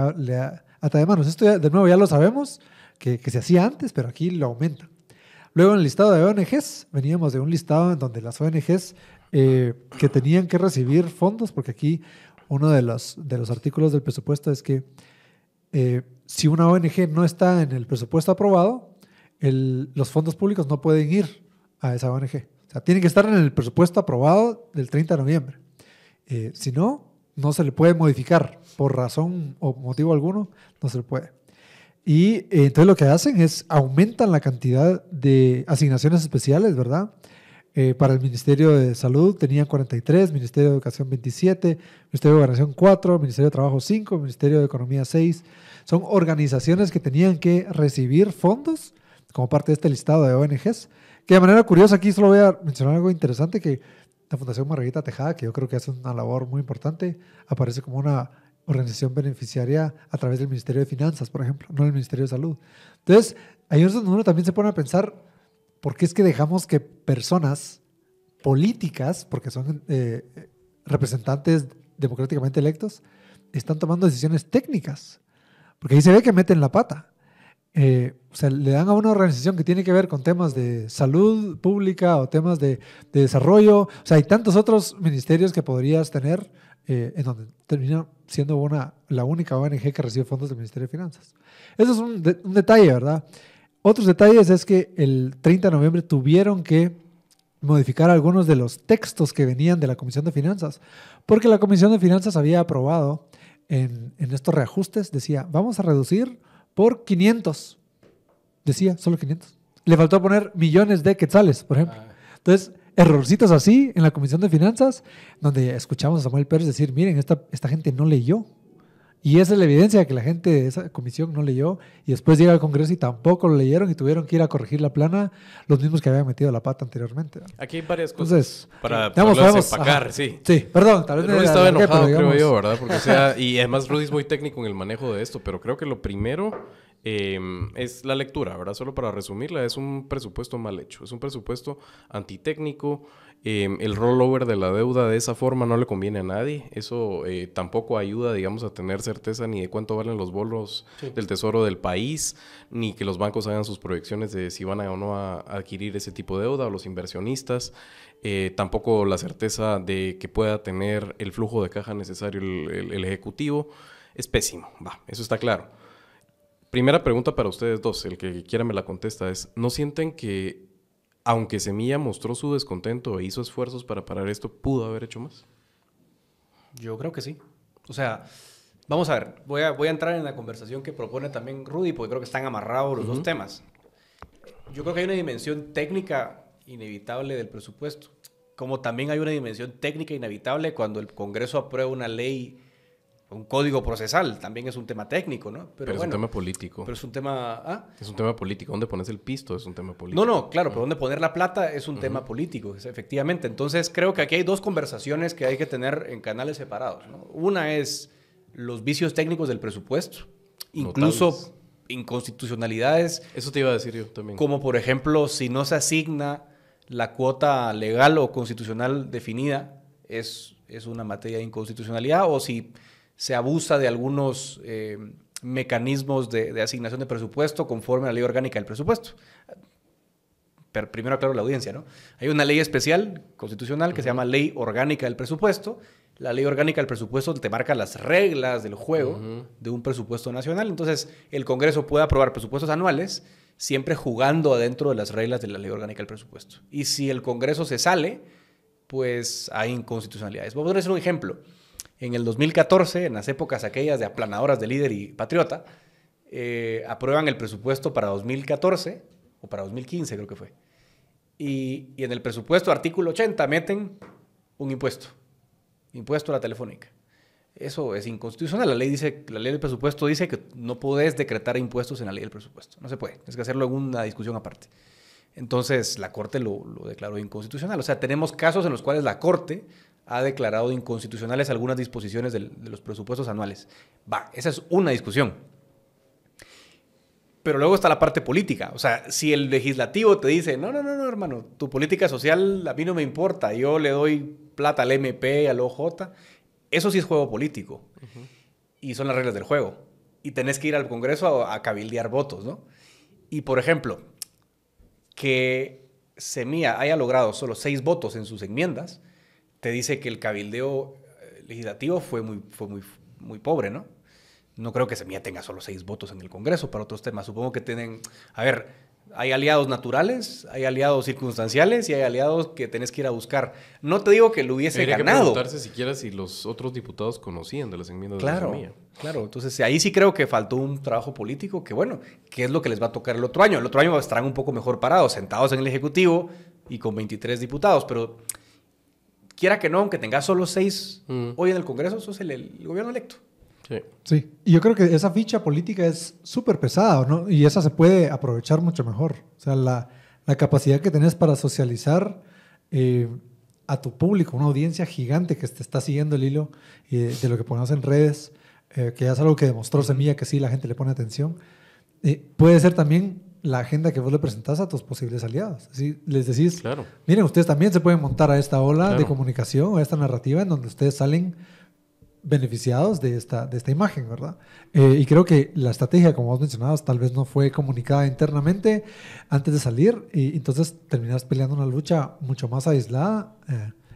ata de manos. Esto de nuevo ya lo sabemos, que se hacía antes, pero aquí lo aumenta. Luego en el listado de ONGs, veníamos de un listado en donde las ONGs que tenían que recibir fondos, porque aquí uno de los artículos del presupuesto es que si una ONG no está en el presupuesto aprobado, los fondos públicos no pueden ir a esa ONG. O sea, tiene que estar en el presupuesto aprobado del 30 de noviembre. Si no, no se le puede modificar por razón o motivo alguno, no se le puede. Y entonces lo que hacen es aumentan la cantidad de asignaciones especiales, ¿verdad? Para el Ministerio de Salud tenían 43, Ministerio de Educación 27, Ministerio de Gobernación 4, Ministerio de Trabajo 5, Ministerio de Economía 6. Son organizaciones que tenían que recibir fondos como parte de este listado de ONGs, que de manera curiosa aquí solo voy a mencionar algo interesante, que la Fundación Margarita Tejada, que yo creo que hace una labor muy importante, aparece como una organización beneficiaria a través del Ministerio de Finanzas, por ejemplo, no del Ministerio de Salud. Entonces, ahí es donde uno también se pone a pensar por qué es que dejamos que personas políticas, porque son representantes democráticamente electos, están tomando decisiones técnicas. Porque ahí se ve que meten la pata. O sea, le dan a una organización que tiene que ver con temas de salud pública o temas de desarrollo. O sea, hay tantos otros ministerios que podrías tener en donde termina siendo la única ONG que recibe fondos del Ministerio de Finanzas. Eso es un detalle, ¿verdad? Otros detalles es que el 30 de noviembre tuvieron que modificar algunos de los textos que venían de la Comisión de Finanzas, porque la Comisión de Finanzas había aprobado en estos reajustes, decía, vamos a reducir por 500. Decía, solo 500. Le faltó poner millones de quetzales, por ejemplo. Entonces, errorcitos así en la Comisión de Finanzas, donde escuchamos a Samuel Pérez decir, miren, esta gente no leyó. Y esa es la evidencia de que la gente de esa comisión no leyó, y después llega al Congreso y tampoco lo leyeron y tuvieron que ir a corregir la plana los mismos que habían metido la pata anteriormente. Aquí hay varias cosas. Entonces, para podemos empacar, sí. Sí, perdón, tal vez Rudy estaba enojado, creo yo, ¿verdad? Porque, o sea, y además Rudy es muy técnico en el manejo de esto, pero creo que lo primero es la lectura, ¿verdad? Solo para resumirla, es un presupuesto mal hecho, es un presupuesto antitécnico. El rollover de la deuda de esa forma no le conviene a nadie. Eso tampoco ayuda, digamos, a tener certeza ni de cuánto valen los bonos del tesoro del país, ni que los bancos hagan sus proyecciones de si van a o no a adquirir ese tipo de deuda, o los inversionistas. Tampoco la certeza de que pueda tener el flujo de caja necesario el Ejecutivo. Es pésimo, eso está claro. Primera pregunta para ustedes dos, el que quiera me la contesta, es, ¿no sienten que aunque Semilla mostró su descontento e hizo esfuerzos para parar esto, pudo haber hecho más? Yo creo que sí. O sea, vamos a ver, voy a entrar en la conversación que propone también Rudy, porque creo que están amarrados los dos temas. Yo creo que hay una dimensión técnica inevitable del presupuesto, como también hay una dimensión técnica inevitable cuando el Congreso aprueba una ley, un código procesal, también es un tema técnico, ¿no? Pero bueno, es un tema político. Pero es un tema... ¿ah? Es un tema político. ¿Dónde pones el pisto? Es un tema político. No, claro, pero dónde poner la plata es un tema político, efectivamente. Entonces, creo que aquí hay dos conversaciones que hay que tener en canales separados, ¿no? Una es los vicios técnicos del presupuesto, incluso notables. Inconstitucionalidades. Eso te iba a decir yo también. Como, por ejemplo, si no se asigna la cuota legal o constitucional definida, es una materia de inconstitucionalidad, o si se abusa de algunos mecanismos de asignación de presupuesto conforme a la ley orgánica del presupuesto. Pero primero aclaro la audiencia, ¿no? Hay una ley especial constitucional que se llama Ley Orgánica del Presupuesto. La Ley Orgánica del Presupuesto te marca las reglas del juego de un presupuesto nacional. Entonces, el Congreso puede aprobar presupuestos anuales siempre jugando adentro de las reglas de la Ley Orgánica del Presupuesto. Y si el Congreso se sale, pues hay inconstitucionalidades. Vamos a hacer un ejemplo. En el 2014, en las épocas aquellas de aplanadoras de Líder y Patriota, aprueban el presupuesto para 2014, o para 2015 creo que fue. Y en el presupuesto, artículo 80, meten un impuesto a la telefónica. Eso es inconstitucional. La ley del presupuesto dice que no podés decretar impuestos en la ley del presupuesto. No se puede. Tienes que hacerlo en una discusión aparte. Entonces, la Corte lo declaró inconstitucional. O sea, tenemos casos en los cuales la Corte ha declarado inconstitucionales algunas disposiciones de los presupuestos anuales. Esa es una discusión. Pero luego está la parte política. O sea, si el legislativo te dice, no, hermano, tu política social a mí no me importa, yo le doy plata al MP, al OJ, eso sí es juego político. Y son las reglas del juego. Y tenés que ir al Congreso a cabildear votos, ¿no? Y, por ejemplo, que Semilla haya logrado solo 6 votos en sus enmiendas, te dice que el cabildeo legislativo fue muy pobre, ¿no? No creo que Semilla tenga solo 6 votos en el Congreso para otros temas. Supongo que tienen... A ver, hay aliados naturales, hay aliados circunstanciales y hay aliados que tenés que ir a buscar. No te digo que lo hubiese Habría ganado. que preguntarse siquiera si los otros diputados conocían de las enmiendas de Semilla. Claro. Entonces, ahí sí creo que faltó un trabajo político que, bueno, ¿qué es lo que les va a tocar el otro año? El otro año estarán un poco mejor parados, sentados en el Ejecutivo y con 23 diputados, pero quiera que no, aunque tengas solo 6 hoy en el Congreso, sos el gobierno electo. Sí, y yo creo que esa ficha política es súper pesada, ¿no? Y esa se puede aprovechar mucho mejor. O sea, la capacidad que tenés para socializar a tu público, una audiencia gigante que te está siguiendo el hilo de lo que ponemos en redes, que ya es algo que demostró Semilla que sí, la gente le pone atención. Puede ser también la agenda que vos le presentás a tus posibles aliados. Así les decís, claro, miren, ustedes también se pueden montar a esta ola claro, de comunicación, a esta narrativa en donde ustedes salen beneficiados de esta imagen, ¿verdad? Y creo que la estrategia, como vos mencionabas, tal vez no fue comunicada internamente antes de salir y entonces terminás peleando una lucha mucho más aislada,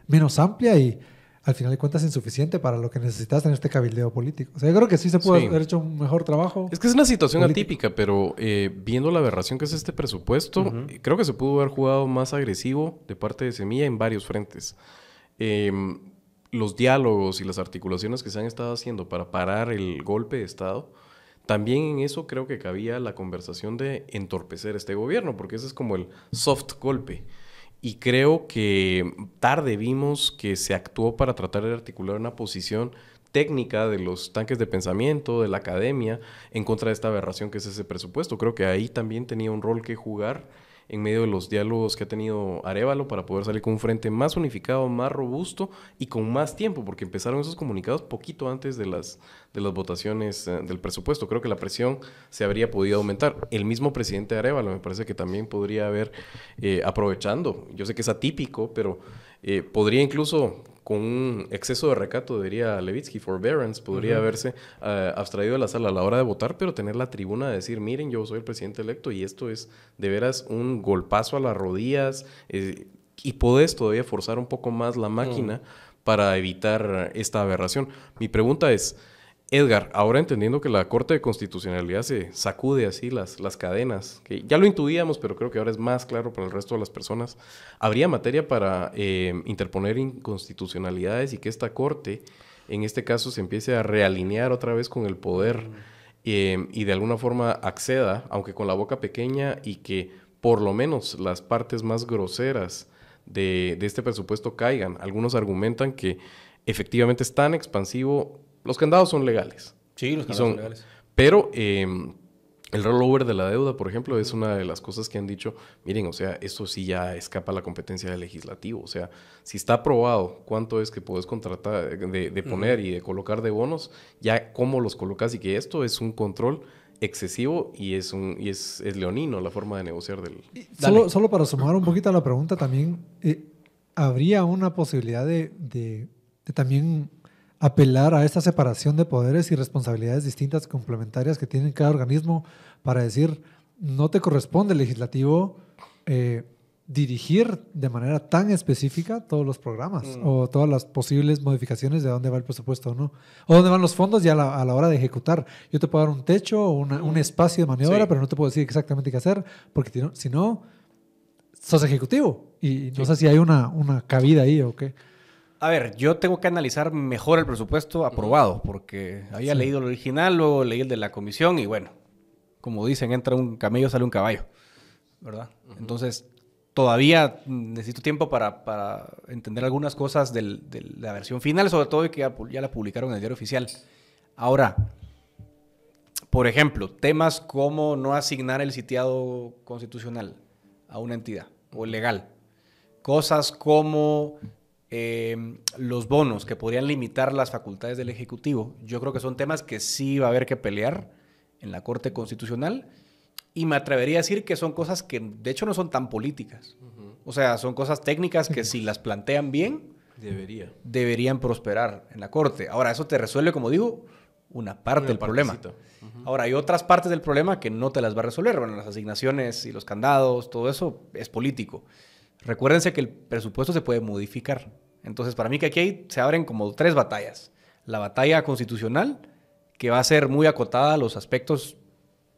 menos amplia y al final de cuentas insuficiente para lo que necesitas en este cabildeo político. O sea, yo creo que sí se puede haber hecho un mejor trabajo. Es que es una situación atípica, pero viendo la aberración que es este presupuesto, creo que se pudo haber jugado más agresivo de parte de Semilla en varios frentes. Los diálogos y las articulaciones que se han estado haciendo para parar el golpe de Estado, también en eso creo que cabía la conversación de entorpecer este gobierno, porque ese es como el soft golpe. Y creo que tarde vimos que se actuó para tratar de articular una posición técnica de los tanques de pensamiento, de la academia, en contra de esta aberración que es ese presupuesto. Creo que ahí también tenía un rol que jugar en medio de los diálogos que ha tenido Arévalo para poder salir con un frente más unificado, más robusto y con más tiempo, porque empezaron esos comunicados poquito antes de las votaciones del presupuesto. Creo que la presión se habría podido aumentar. El mismo presidente Arévalo me parece que también podría haber, aprovechando, yo sé que es atípico, pero podría incluso con un exceso de recato, diría Levitsky, forbearance, podría haberse abstraído de la sala a la hora de votar, pero tener la tribuna de decir, miren, yo soy el presidente electo y esto es de veras un golpazo a las rodillas y podés todavía forzar un poco más la máquina para evitar esta aberración. Mi pregunta es, Edgar, ahora entendiendo que la Corte de Constitucionalidad se sacude así las cadenas, que ya lo intuíamos, pero creo que ahora es más claro para el resto de las personas, ¿habría materia para interponer inconstitucionalidades y que esta Corte, en este caso, se empiece a realinear otra vez con el poder y de alguna forma acceda, aunque con la boca pequeña, y que por lo menos las partes más groseras de este presupuesto caigan? Algunos argumentan que efectivamente es tan expansivo. Los candados son legales. Sí, los candados son legales. Pero el rollover de la deuda, por ejemplo, es una de las cosas que han dicho, miren, o sea, esto sí ya escapa a la competencia del legislativo. O sea, si está aprobado cuánto es que puedes contratar, de poner y de colocar de bonos, ya cómo los colocas y que esto es un control excesivo y es leonino la forma de negociar del... Solo para sumar un poquito a la pregunta también, ¿habría una posibilidad de también apelar a esta separación de poderes y responsabilidades distintas, complementarias que tiene cada organismo para decir, no te corresponde, legislativo, dirigir de manera tan específica todos los programas o todas las posibles modificaciones de dónde va el presupuesto o no? O dónde van los fondos ya a la hora de ejecutar. Yo te puedo dar un techo o un espacio de maniobra, pero no te puedo decir exactamente qué hacer, porque si no, sos ejecutivo. Y no sé si hay una cabida ahí o qué. A ver, yo tengo que analizar mejor el presupuesto aprobado, porque había leído el original, luego leí el de la comisión y bueno, como dicen, entra un camello, sale un caballo, ¿verdad? Entonces, todavía necesito tiempo para entender algunas cosas de la versión final, sobre todo que ya la publicaron en el diario oficial. Ahora, por ejemplo, temas como no asignar el sitiado constitucional a una entidad o legal. Cosas como los bonos que podrían limitar las facultades del Ejecutivo. Yo creo que son temas que sí va a haber que pelear en la Corte Constitucional y me atrevería a decir que son cosas que de hecho no son tan políticas. O sea, son cosas técnicas que si las plantean bien deberían prosperar en la Corte. Ahora, eso te resuelve, como digo, una parte del problema. Ahora, hay otras partes del problema que no te las va a resolver. Bueno, las asignaciones y los candados, todo eso es político. Recuérdense que el presupuesto se puede modificar. Entonces, para mí que aquí se abren como 3 batallas. La batalla constitucional, que va a ser muy acotada a los aspectos,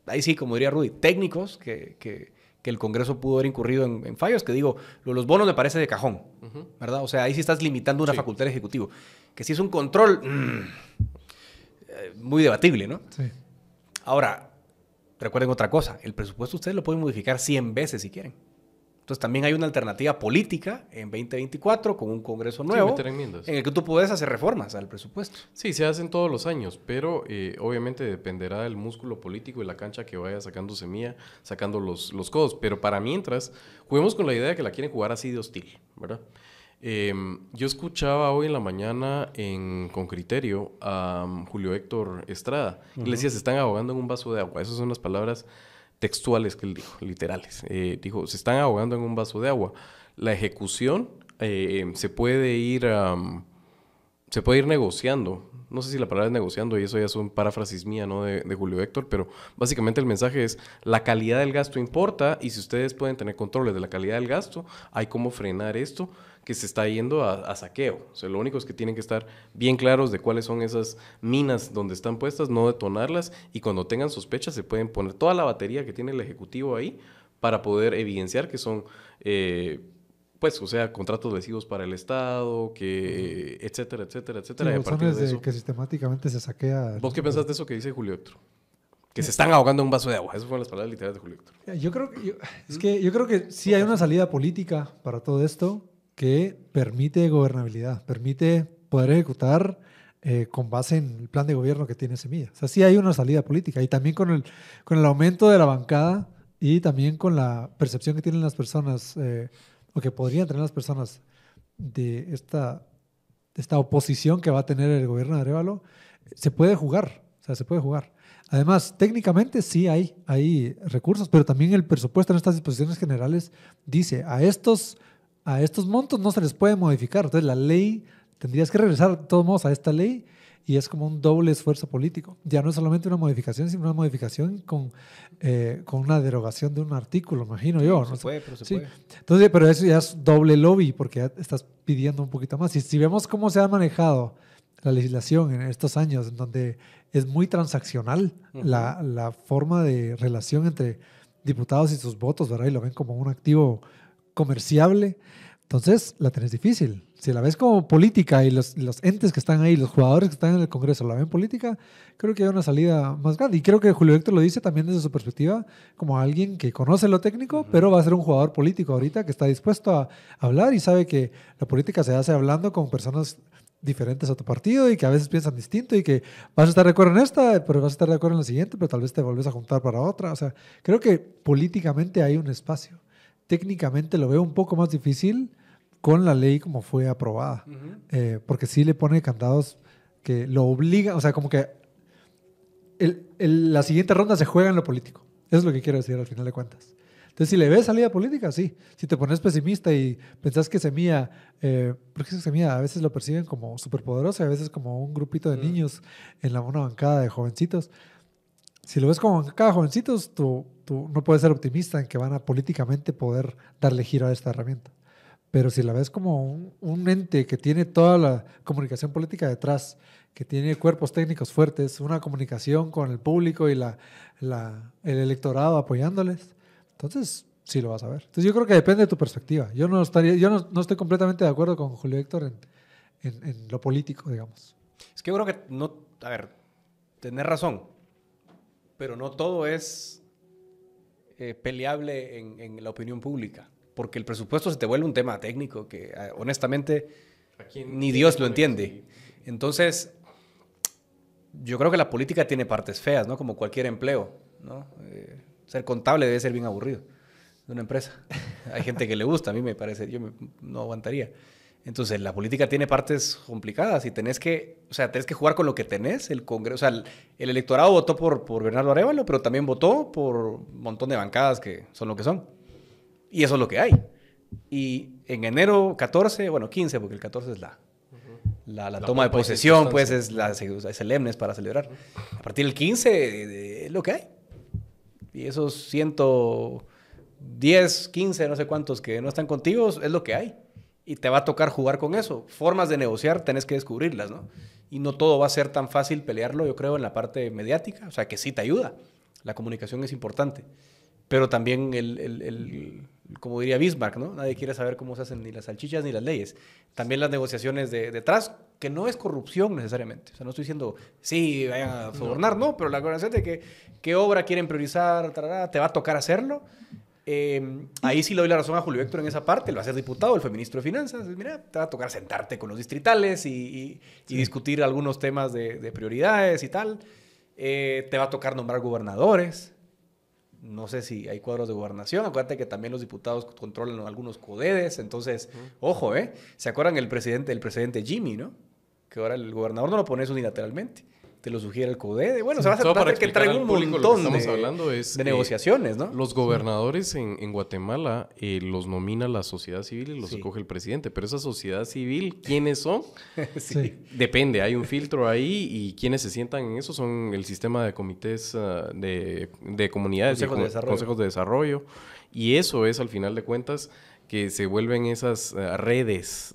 ahí sí, como diría Rudy, técnicos que el Congreso pudo haber incurrido en fallos, que digo, los bonos me parece de cajón, ¿verdad? O sea, ahí sí estás limitando una facultad del Ejecutivo. Que si es un control, muy debatible, ¿no? Sí. Ahora, recuerden otra cosa, el presupuesto ustedes lo pueden modificar 100 veces si quieren. Entonces también hay una alternativa política en 2024 con un Congreso nuevo meter enmiendas. en el que tú puedes hacer reformas al presupuesto. Sí, se hacen todos los años, pero obviamente dependerá del músculo político y la cancha que vaya sacando semilla, sacando los codos. Pero para mientras, juguemos con la idea de que la quieren jugar así de hostil, ¿verdad? Yo escuchaba hoy en la mañana con criterio a Julio Héctor Estrada. Y le decía, se están ahogando en un vaso de agua. Esas son las palabras textuales que él dijo, literales. Dijo, se están ahogando en un vaso de agua. La ejecución se puede ir negociando. No sé si la palabra es negociando y eso ya son paráfrasis mía, ¿no? de Julio Héctor, pero básicamente el mensaje es la calidad del gasto importa y si ustedes pueden tener controles de la calidad del gasto, hay cómo frenar esto que se está yendo a saqueo. O sea, lo único es que tienen que estar bien claros de cuáles son esas minas donde están puestas, no detonarlas, y cuando tengan sospechas se pueden poner toda la batería que tiene el Ejecutivo ahí para poder evidenciar que son, pues, o sea, contratos lesivos para el Estado, que etcétera, etcétera, etcétera. Sí, y a partir de de eso, que sistemáticamente se saquea. ¿vos qué pensás de eso que dice Julio Héctor? Que se están ahogando en un vaso de agua. Esas fueron las palabras literales de Julio Héctor. Yo creo que sí hay una salida política para todo esto que permite gobernabilidad, permite poder ejecutar con base en el plan de gobierno que tiene Semilla. O sea, sí hay una salida política y también con el aumento de la bancada y también con la percepción que tienen las personas, o que podrían tener las personas de esta oposición que va a tener el gobierno de Arévalo, se puede jugar, o sea, se puede jugar. Además, técnicamente sí hay recursos, pero también el presupuesto en estas disposiciones generales dice a estos montos no se les puede modificar. Entonces la ley, tendrías que regresar de todos modos a esta ley y es como un doble esfuerzo político. Ya no es solamente una modificación, sino una modificación con una derogación de un artículo, imagino yo. Se puede. Entonces, pero eso ya es doble lobby porque ya estás pidiendo un poquito más. Y si vemos cómo se ha manejado la legislación en estos años, en donde es muy transaccional la forma de relación entre diputados y sus votos, ¿verdad? Y lo ven como un activo comerciable, entonces la tenés difícil. Si la ves como política y los entes que están ahí, los jugadores que están en el Congreso la ven política, creo que hay una salida más grande. Y creo que Julio Héctor lo dice también desde su perspectiva como alguien que conoce lo técnico, pero va a ser un jugador político ahorita que está dispuesto a hablar y sabe que la política se hace hablando con personas diferentes a tu partido y que a veces piensan distinto y que vas a estar de acuerdo en esta, pero vas a estar de acuerdo en la siguiente, pero tal vez te volvés a juntar para otra. O sea, creo que políticamente hay un espacio. Técnicamente lo veo un poco más difícil con la ley como fue aprobada, porque sí le pone candados que lo obligan, o sea, como que la siguiente ronda se juega en lo político. Eso es lo que quiero decir al final de cuentas. Entonces, si le ves salida política, sí. Si te pones pesimista y pensás que Semilla, porque Semilla a veces lo perciben como superpoderoso y a veces como un grupito de niños en una bancada de jovencitos. Si lo ves como bancada de jovencitos, tú no puedes ser optimista en que van a políticamente poder darle giro a esta herramienta. Pero si la ves como un ente que tiene toda la comunicación política detrás, que tiene cuerpos técnicos fuertes, una comunicación con el público y el electorado apoyándoles, entonces sí lo vas a ver. Entonces yo creo que depende de tu perspectiva. Yo no estoy completamente de acuerdo con Julio Héctor en lo político, digamos. Es que yo creo que tenés razón, pero no todo es peleable en la opinión pública, porque el presupuesto se te vuelve un tema técnico que honestamente ni Dios lo entiende. Entonces, yo creo que la política tiene partes feas, ¿no? Como cualquier empleo, ¿no? Ser contable debe ser bien aburrido de una empresa. Hay gente que le gusta, a mí me parece, no aguantaría. Entonces, la política tiene partes complicadas y tenés que jugar con lo que tenés. El Congreso, o sea, el electorado votó por Bernardo Arévalo, pero también votó por un montón de bancadas que son lo que son. Y eso es lo que hay. Y en enero 14, bueno, 15, porque el 14 es la toma de posesión, pues es solemnes para celebrar. A partir del 15 es lo que hay. Y esos 110, 15, no sé cuántos que no están contigo, es lo que hay. y te va a tocar jugar con eso. Formas de negociar tenés que descubrirlas, ¿no? Y no todo va a ser tan fácil pelearlo, yo creo, en la parte mediática. O sea, que sí te ayuda. La comunicación es importante. Pero también como diría Bismarck, ¿no? Nadie quiere saber cómo se hacen ni las salchichas ni las leyes. También las negociaciones detrás, que no es corrupción necesariamente. O sea, no estoy diciendo, sí, vayan a sobornar, no, pero la negociación de qué obra quieren priorizar, tarará, te va a tocar hacerlo. Ahí sí le doy la razón a Julio Héctor en esa parte, él va a ser diputado, él fue ministro de Finanzas. Mira, te va a tocar sentarte con los distritales y discutir algunos temas de prioridades y tal. Te va a tocar nombrar gobernadores. No sé si hay cuadros de gobernación. Acuérdate que también los diputados controlan algunos codedes. Entonces, ojo, ¿se acuerdan el presidente Jimmy, ¿no? Que ahora el gobernador no lo pone unilateralmente. Te lo sugiere el CODEDE. Bueno, se va a tratar de que traigan un montón de negociaciones, ¿no? Los gobernadores en Guatemala los nomina la sociedad civil y los escoge el presidente. Pero esa sociedad civil, ¿quiénes son? Sí. Depende, hay un filtro ahí y quienes se sientan en eso son el sistema de comités de comunidades consejos de desarrollo. Y eso es, al final de cuentas, que se vuelven esas redes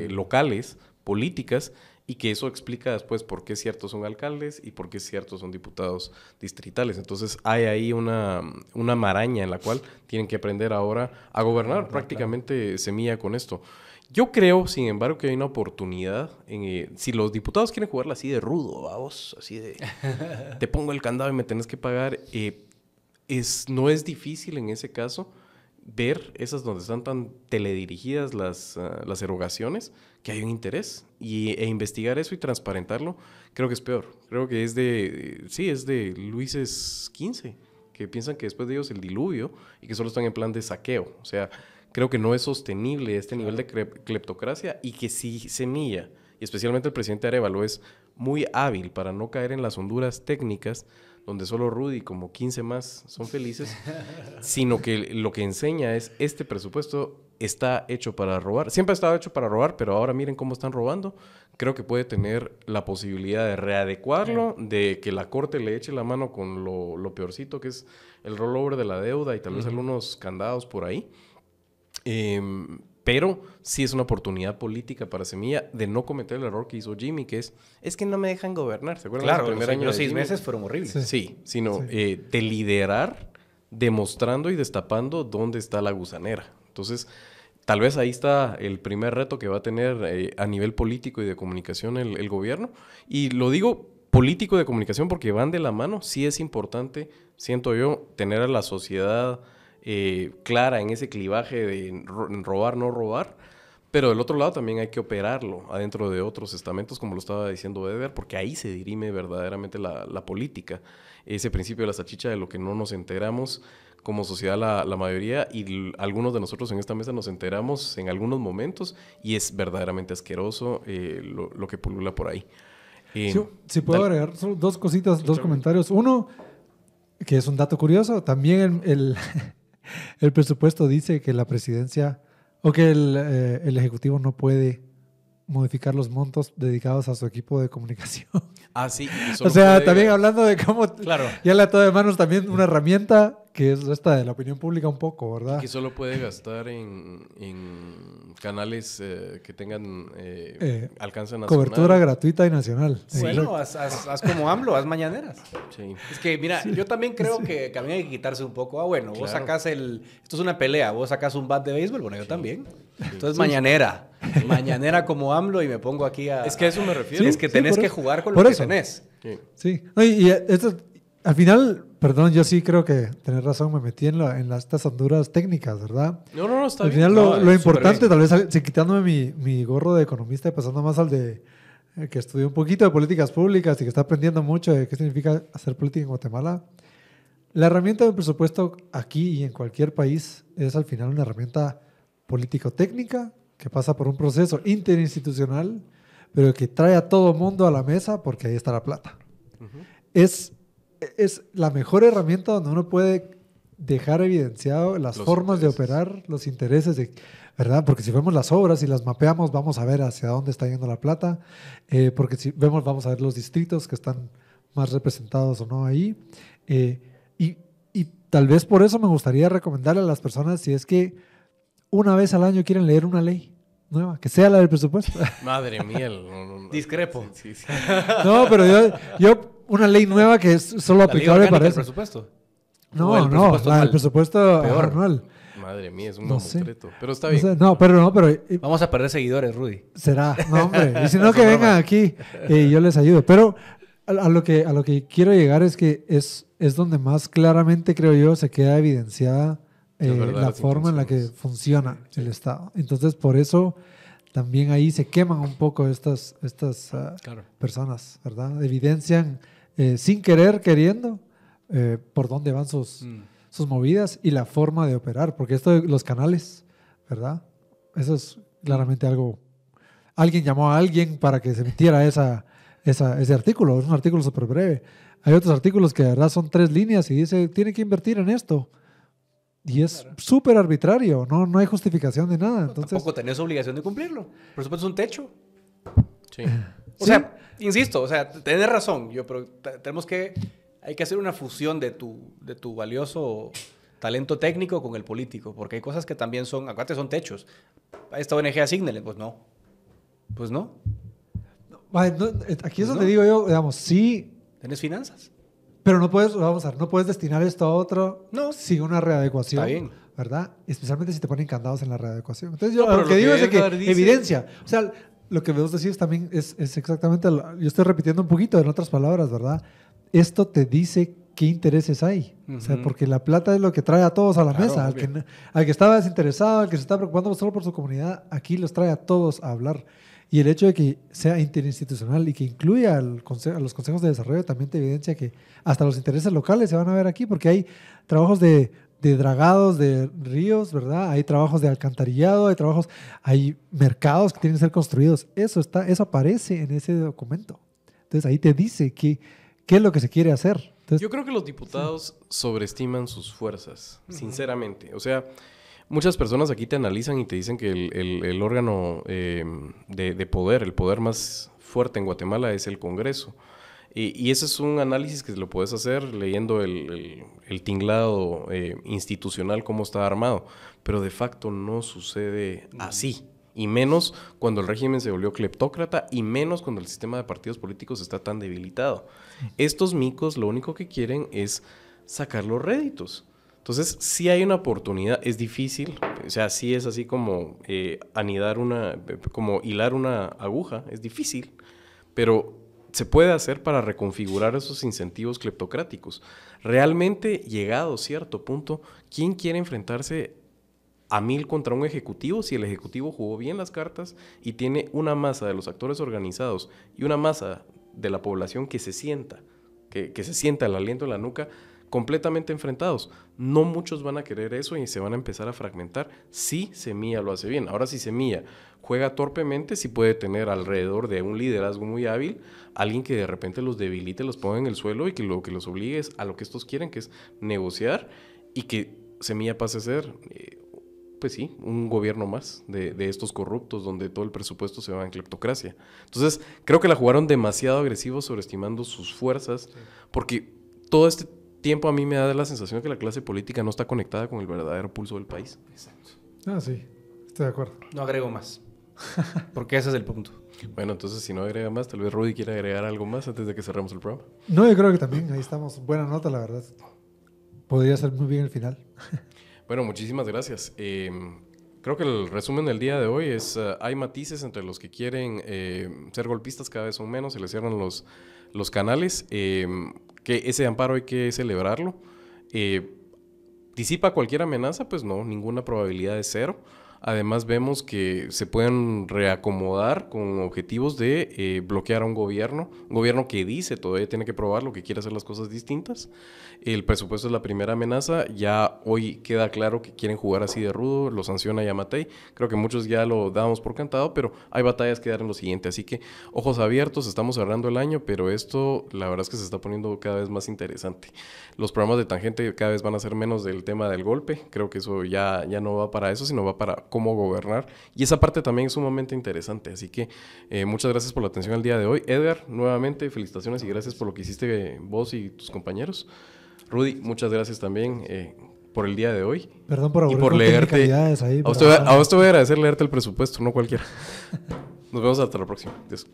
locales, políticas, y que eso explica después por qué ciertos son alcaldes y por qué ciertos son diputados distritales. Entonces hay ahí una maraña en la cual tienen que aprender ahora a gobernar prácticamente semilla con esto. Yo creo, sin embargo, que hay una oportunidad. Si los diputados quieren jugarla así de rudo, vamos, así de te pongo el candado y me tenés que pagar, no es difícil en ese caso ver esas donde están tan teledirigidas las erogaciones, que hay un interés, e investigar eso y transparentarlo, creo que es peor. Creo que es de Luises XV, que piensan que después de ellos el diluvio y que solo están en plan de saqueo. O sea, creo que no es sostenible este nivel de cleptocracia, y que si Semilla, y especialmente el presidente Arévalo, es muy hábil para no caer en las honduras técnicas, donde solo Rudy como 15 más son felices, sino que lo que enseña es este presupuesto está hecho para robar. Siempre ha estado hecho para robar, pero ahora miren cómo están robando. Creo que puede tener la posibilidad de readecuarlo, de que la Corte le eche la mano con lo peorcito, que es el rollover de la deuda y tal vez algunos candados por ahí. Pero sí es una oportunidad política para Semilla de no cometer el error que hizo Jimmy, que es que no me dejan gobernar. ¿Se acuerdan? Claro, los 6 meses fueron horribles. Sí, sino de liderar, demostrando y destapando dónde está la gusanera. Entonces, tal vez ahí está el primer reto que va a tener a nivel político y de comunicación el gobierno. Y lo digo político y de comunicación porque van de la mano. Sí es importante, siento yo, tener a la sociedad clara en ese clivaje de robar, no robar, pero del otro lado también hay que operarlo adentro de otros estamentos, como lo estaba diciendo Eder, porque ahí se dirime verdaderamente la política. Ese principio de la salchicha, de lo que no nos enteramos como sociedad la mayoría, y algunos de nosotros en esta mesa nos enteramos en algunos momentos, y es verdaderamente asqueroso lo que pulula por ahí. Si puedo agregar solo dos cositas, dos comentarios. Uno, que es un dato curioso, también el presupuesto dice que la presidencia o que el Ejecutivo no puede modificar los montos dedicados a su equipo de comunicación. Ah, sí. O sea, también hablando de cómo ya le ató de manos también una herramienta que es esta de la opinión pública un poco, ¿verdad? Que solo puede gastar en canales que tengan alcance nacional. Cobertura gratuita y nacional. Bueno, haz como AMLO, haz mañaneras. Sí. Es que, mira, yo también creo que a mí hay que quitarse un poco. Bueno, vos sacás esto es una pelea, vos sacás un bat de béisbol, bueno, yo también. Entonces, mañanera como AMLO, y me pongo aquí a... Es que a eso me refiero. Es que tenés que jugar con lo que tenés. Sí. No, y esto, al final, perdón, yo sí creo que tenés razón, me metí en estas honduras técnicas, ¿verdad? No, está bien. Al final lo importante, tal vez, quitándome mi gorro de economista y pasando más al de que estudió un poquito de políticas públicas y que está aprendiendo mucho de qué significa hacer política en Guatemala. La herramienta del presupuesto aquí y en cualquier país es al final una herramienta político-técnica que pasa por un proceso interinstitucional, pero que trae a todo mundo a la mesa porque ahí está la plata. Es la mejor herramienta donde uno puede dejar evidenciado las formas de operar, los intereses, ¿verdad? Porque si vemos las obras y las mapeamos, vamos a ver hacia dónde está yendo la plata, porque si vemos, vamos a ver los distritos que están más representados o no ahí. Y tal vez por eso me gustaría recomendarle a las personas, si es que una vez al año quieren leer una ley, nueva, que sea la del presupuesto. Madre mía. Discrepo. Sí, sí. No, pero yo una ley nueva que es solo La ley aplicable orgánica para del eso. presupuesto. O No, el no, presupuesto la del anual. presupuesto Peor. anual. Madre mía, es un No sé. mamotreto. Pero está O bien. sea, no, pero Vamos a perder seguidores, Rudy. será, no, hombre. Y si no, Es que broma. vengan aquí y yo les ayudo. Pero a lo que quiero llegar es que es donde más claramente, creo yo, se queda evidenciada Las verdaderas la forma en la que intenciones. funciona el Estado. Entonces, por eso también ahí se queman un poco estas Claro. personas, ¿verdad? Evidencian sin querer, queriendo, por dónde van sus movidas y la forma de operar. Porque esto de los canales, ¿verdad? Eso es claramente algo. Alguien llamó a alguien para que se emitiera ese artículo. Es un artículo súper breve. Hay otros artículos que de verdad son 3 líneas y dice, tiene que invertir en esto. Y es súper arbitrario, no hay justificación de nada. Entonces, Tampoco tenés obligación de cumplirlo. Por supuesto, es un techo. Sí. O sea, insisto, o sea, tenés razón. Pero hay que hacer una fusión de tu valioso talento técnico con el político, porque hay cosas que también son, acuérdate, son techos. A esta ONG asígnele, pues no. Pues no. aquí es donde digo yo, digamos, sí, Tenés finanzas. pero no puedes, vamos a ver, no puedes destinar esto a otro No. sin una readecuación. Está bien. ¿Verdad? Especialmente si te ponen candados en la readecuación. Entonces yo No, pero lo que lo digo que es de Edgar que dice- evidencia. O sea, lo que vos decís también es exactamente, yo estoy repitiendo un poquito en otras palabras, ¿verdad? Esto te dice qué intereses hay. O sea, Ujú. porque la plata es lo que trae a todos a la Claro, mesa. obvio. Al que estaba desinteresado, al que se está preocupando solo por su comunidad, aquí los trae a todos a hablar. Y el hecho de que sea interinstitucional y que incluya a los consejos de desarrollo también te evidencia que hasta los intereses locales se van a ver aquí, porque hay trabajos de dragados de ríos, ¿verdad? Hay trabajos de alcantarillado, hay mercados que tienen que ser construidos. Eso aparece en ese documento. Entonces ahí te dice qué es lo que se quiere hacer. Entonces, Yo creo que los diputados sobreestiman sus fuerzas, sinceramente. O sea, muchas personas aquí te analizan y te dicen que el órgano de poder, el poder más fuerte en Guatemala es el Congreso. Y ese es un análisis que lo puedes hacer leyendo el tinglado institucional, cómo está armado. Pero de facto no sucede así. Y menos cuando el régimen se volvió cleptócrata y menos cuando el sistema de partidos políticos está tan debilitado. Estos micos lo único que quieren es sacar los réditos. Entonces, sí hay una oportunidad, es difícil, o sea, sí es así como como hilar una aguja, es difícil, pero se puede hacer para reconfigurar esos incentivos cleptocráticos. Realmente, llegado a cierto punto, ¿quién quiere enfrentarse a 1000 contra un ejecutivo si el ejecutivo jugó bien las cartas y tiene una masa de los actores organizados y una masa de la población que se sienta el aliento en la nuca completamente enfrentados? No muchos van a querer eso y se van a empezar a fragmentar si Semilla lo hace bien. Ahora, si Semilla juega torpemente, sí puede tener alrededor de un liderazgo muy hábil alguien que de repente los debilite, los ponga en el suelo y que lo que los obligue es a lo que estos quieren, que es negociar y que Semilla pase a ser, pues sí, un gobierno más de estos corruptos donde todo el presupuesto se va en cleptocracia. Entonces, creo que la jugaron demasiado agresivos, sobreestimando sus fuerzas, porque todo este tiempo a mí me da la sensación de que la clase política no está conectada con el verdadero pulso del país. Exacto. sí, estoy de acuerdo. No agrego más. Porque ese es el punto. Bueno, entonces si no agrega más, tal vez Rudy quiera agregar algo más antes de que cerremos el programa. No, yo creo que también ahí estamos. Buena nota, la verdad. Podría ser muy bien el final. Bueno, muchísimas gracias. Creo que el resumen del día de hoy es, hay matices entre los que quieren ser golpistas, cada vez son menos, se les cierran los canales, que ese amparo hay que celebrarlo. ¿Disipa cualquier amenaza? Pues no, ninguna probabilidad de cero. Además vemos que se pueden reacomodar con objetivos de bloquear a un gobierno que dice todavía tiene que probar que quiere hacer las cosas distintas. El presupuesto es la primera amenaza, ya hoy queda claro que quieren jugar así de rudo, lo sanciona Yamatei, creo que muchos ya lo damos por cantado, pero hay batallas que dar en lo siguiente, así que ojos abiertos, estamos cerrando el año, pero esto la verdad es que se está poniendo cada vez más interesante. Los programas de Tangente cada vez van a ser menos del tema del golpe, creo que eso ya no va para eso, sino va para cómo gobernar, y esa parte también es sumamente interesante, así que muchas gracias por la atención el día de hoy. Edgar, nuevamente felicitaciones y gracias por lo que hiciste vos y tus compañeros. Rudy, muchas gracias también por el día de hoy. Perdón por Y aburrir por con leerte. technicalidades ahí. A vos te voy a agradecer leerte el presupuesto, no cualquiera. Nos vemos hasta la próxima. Adiós.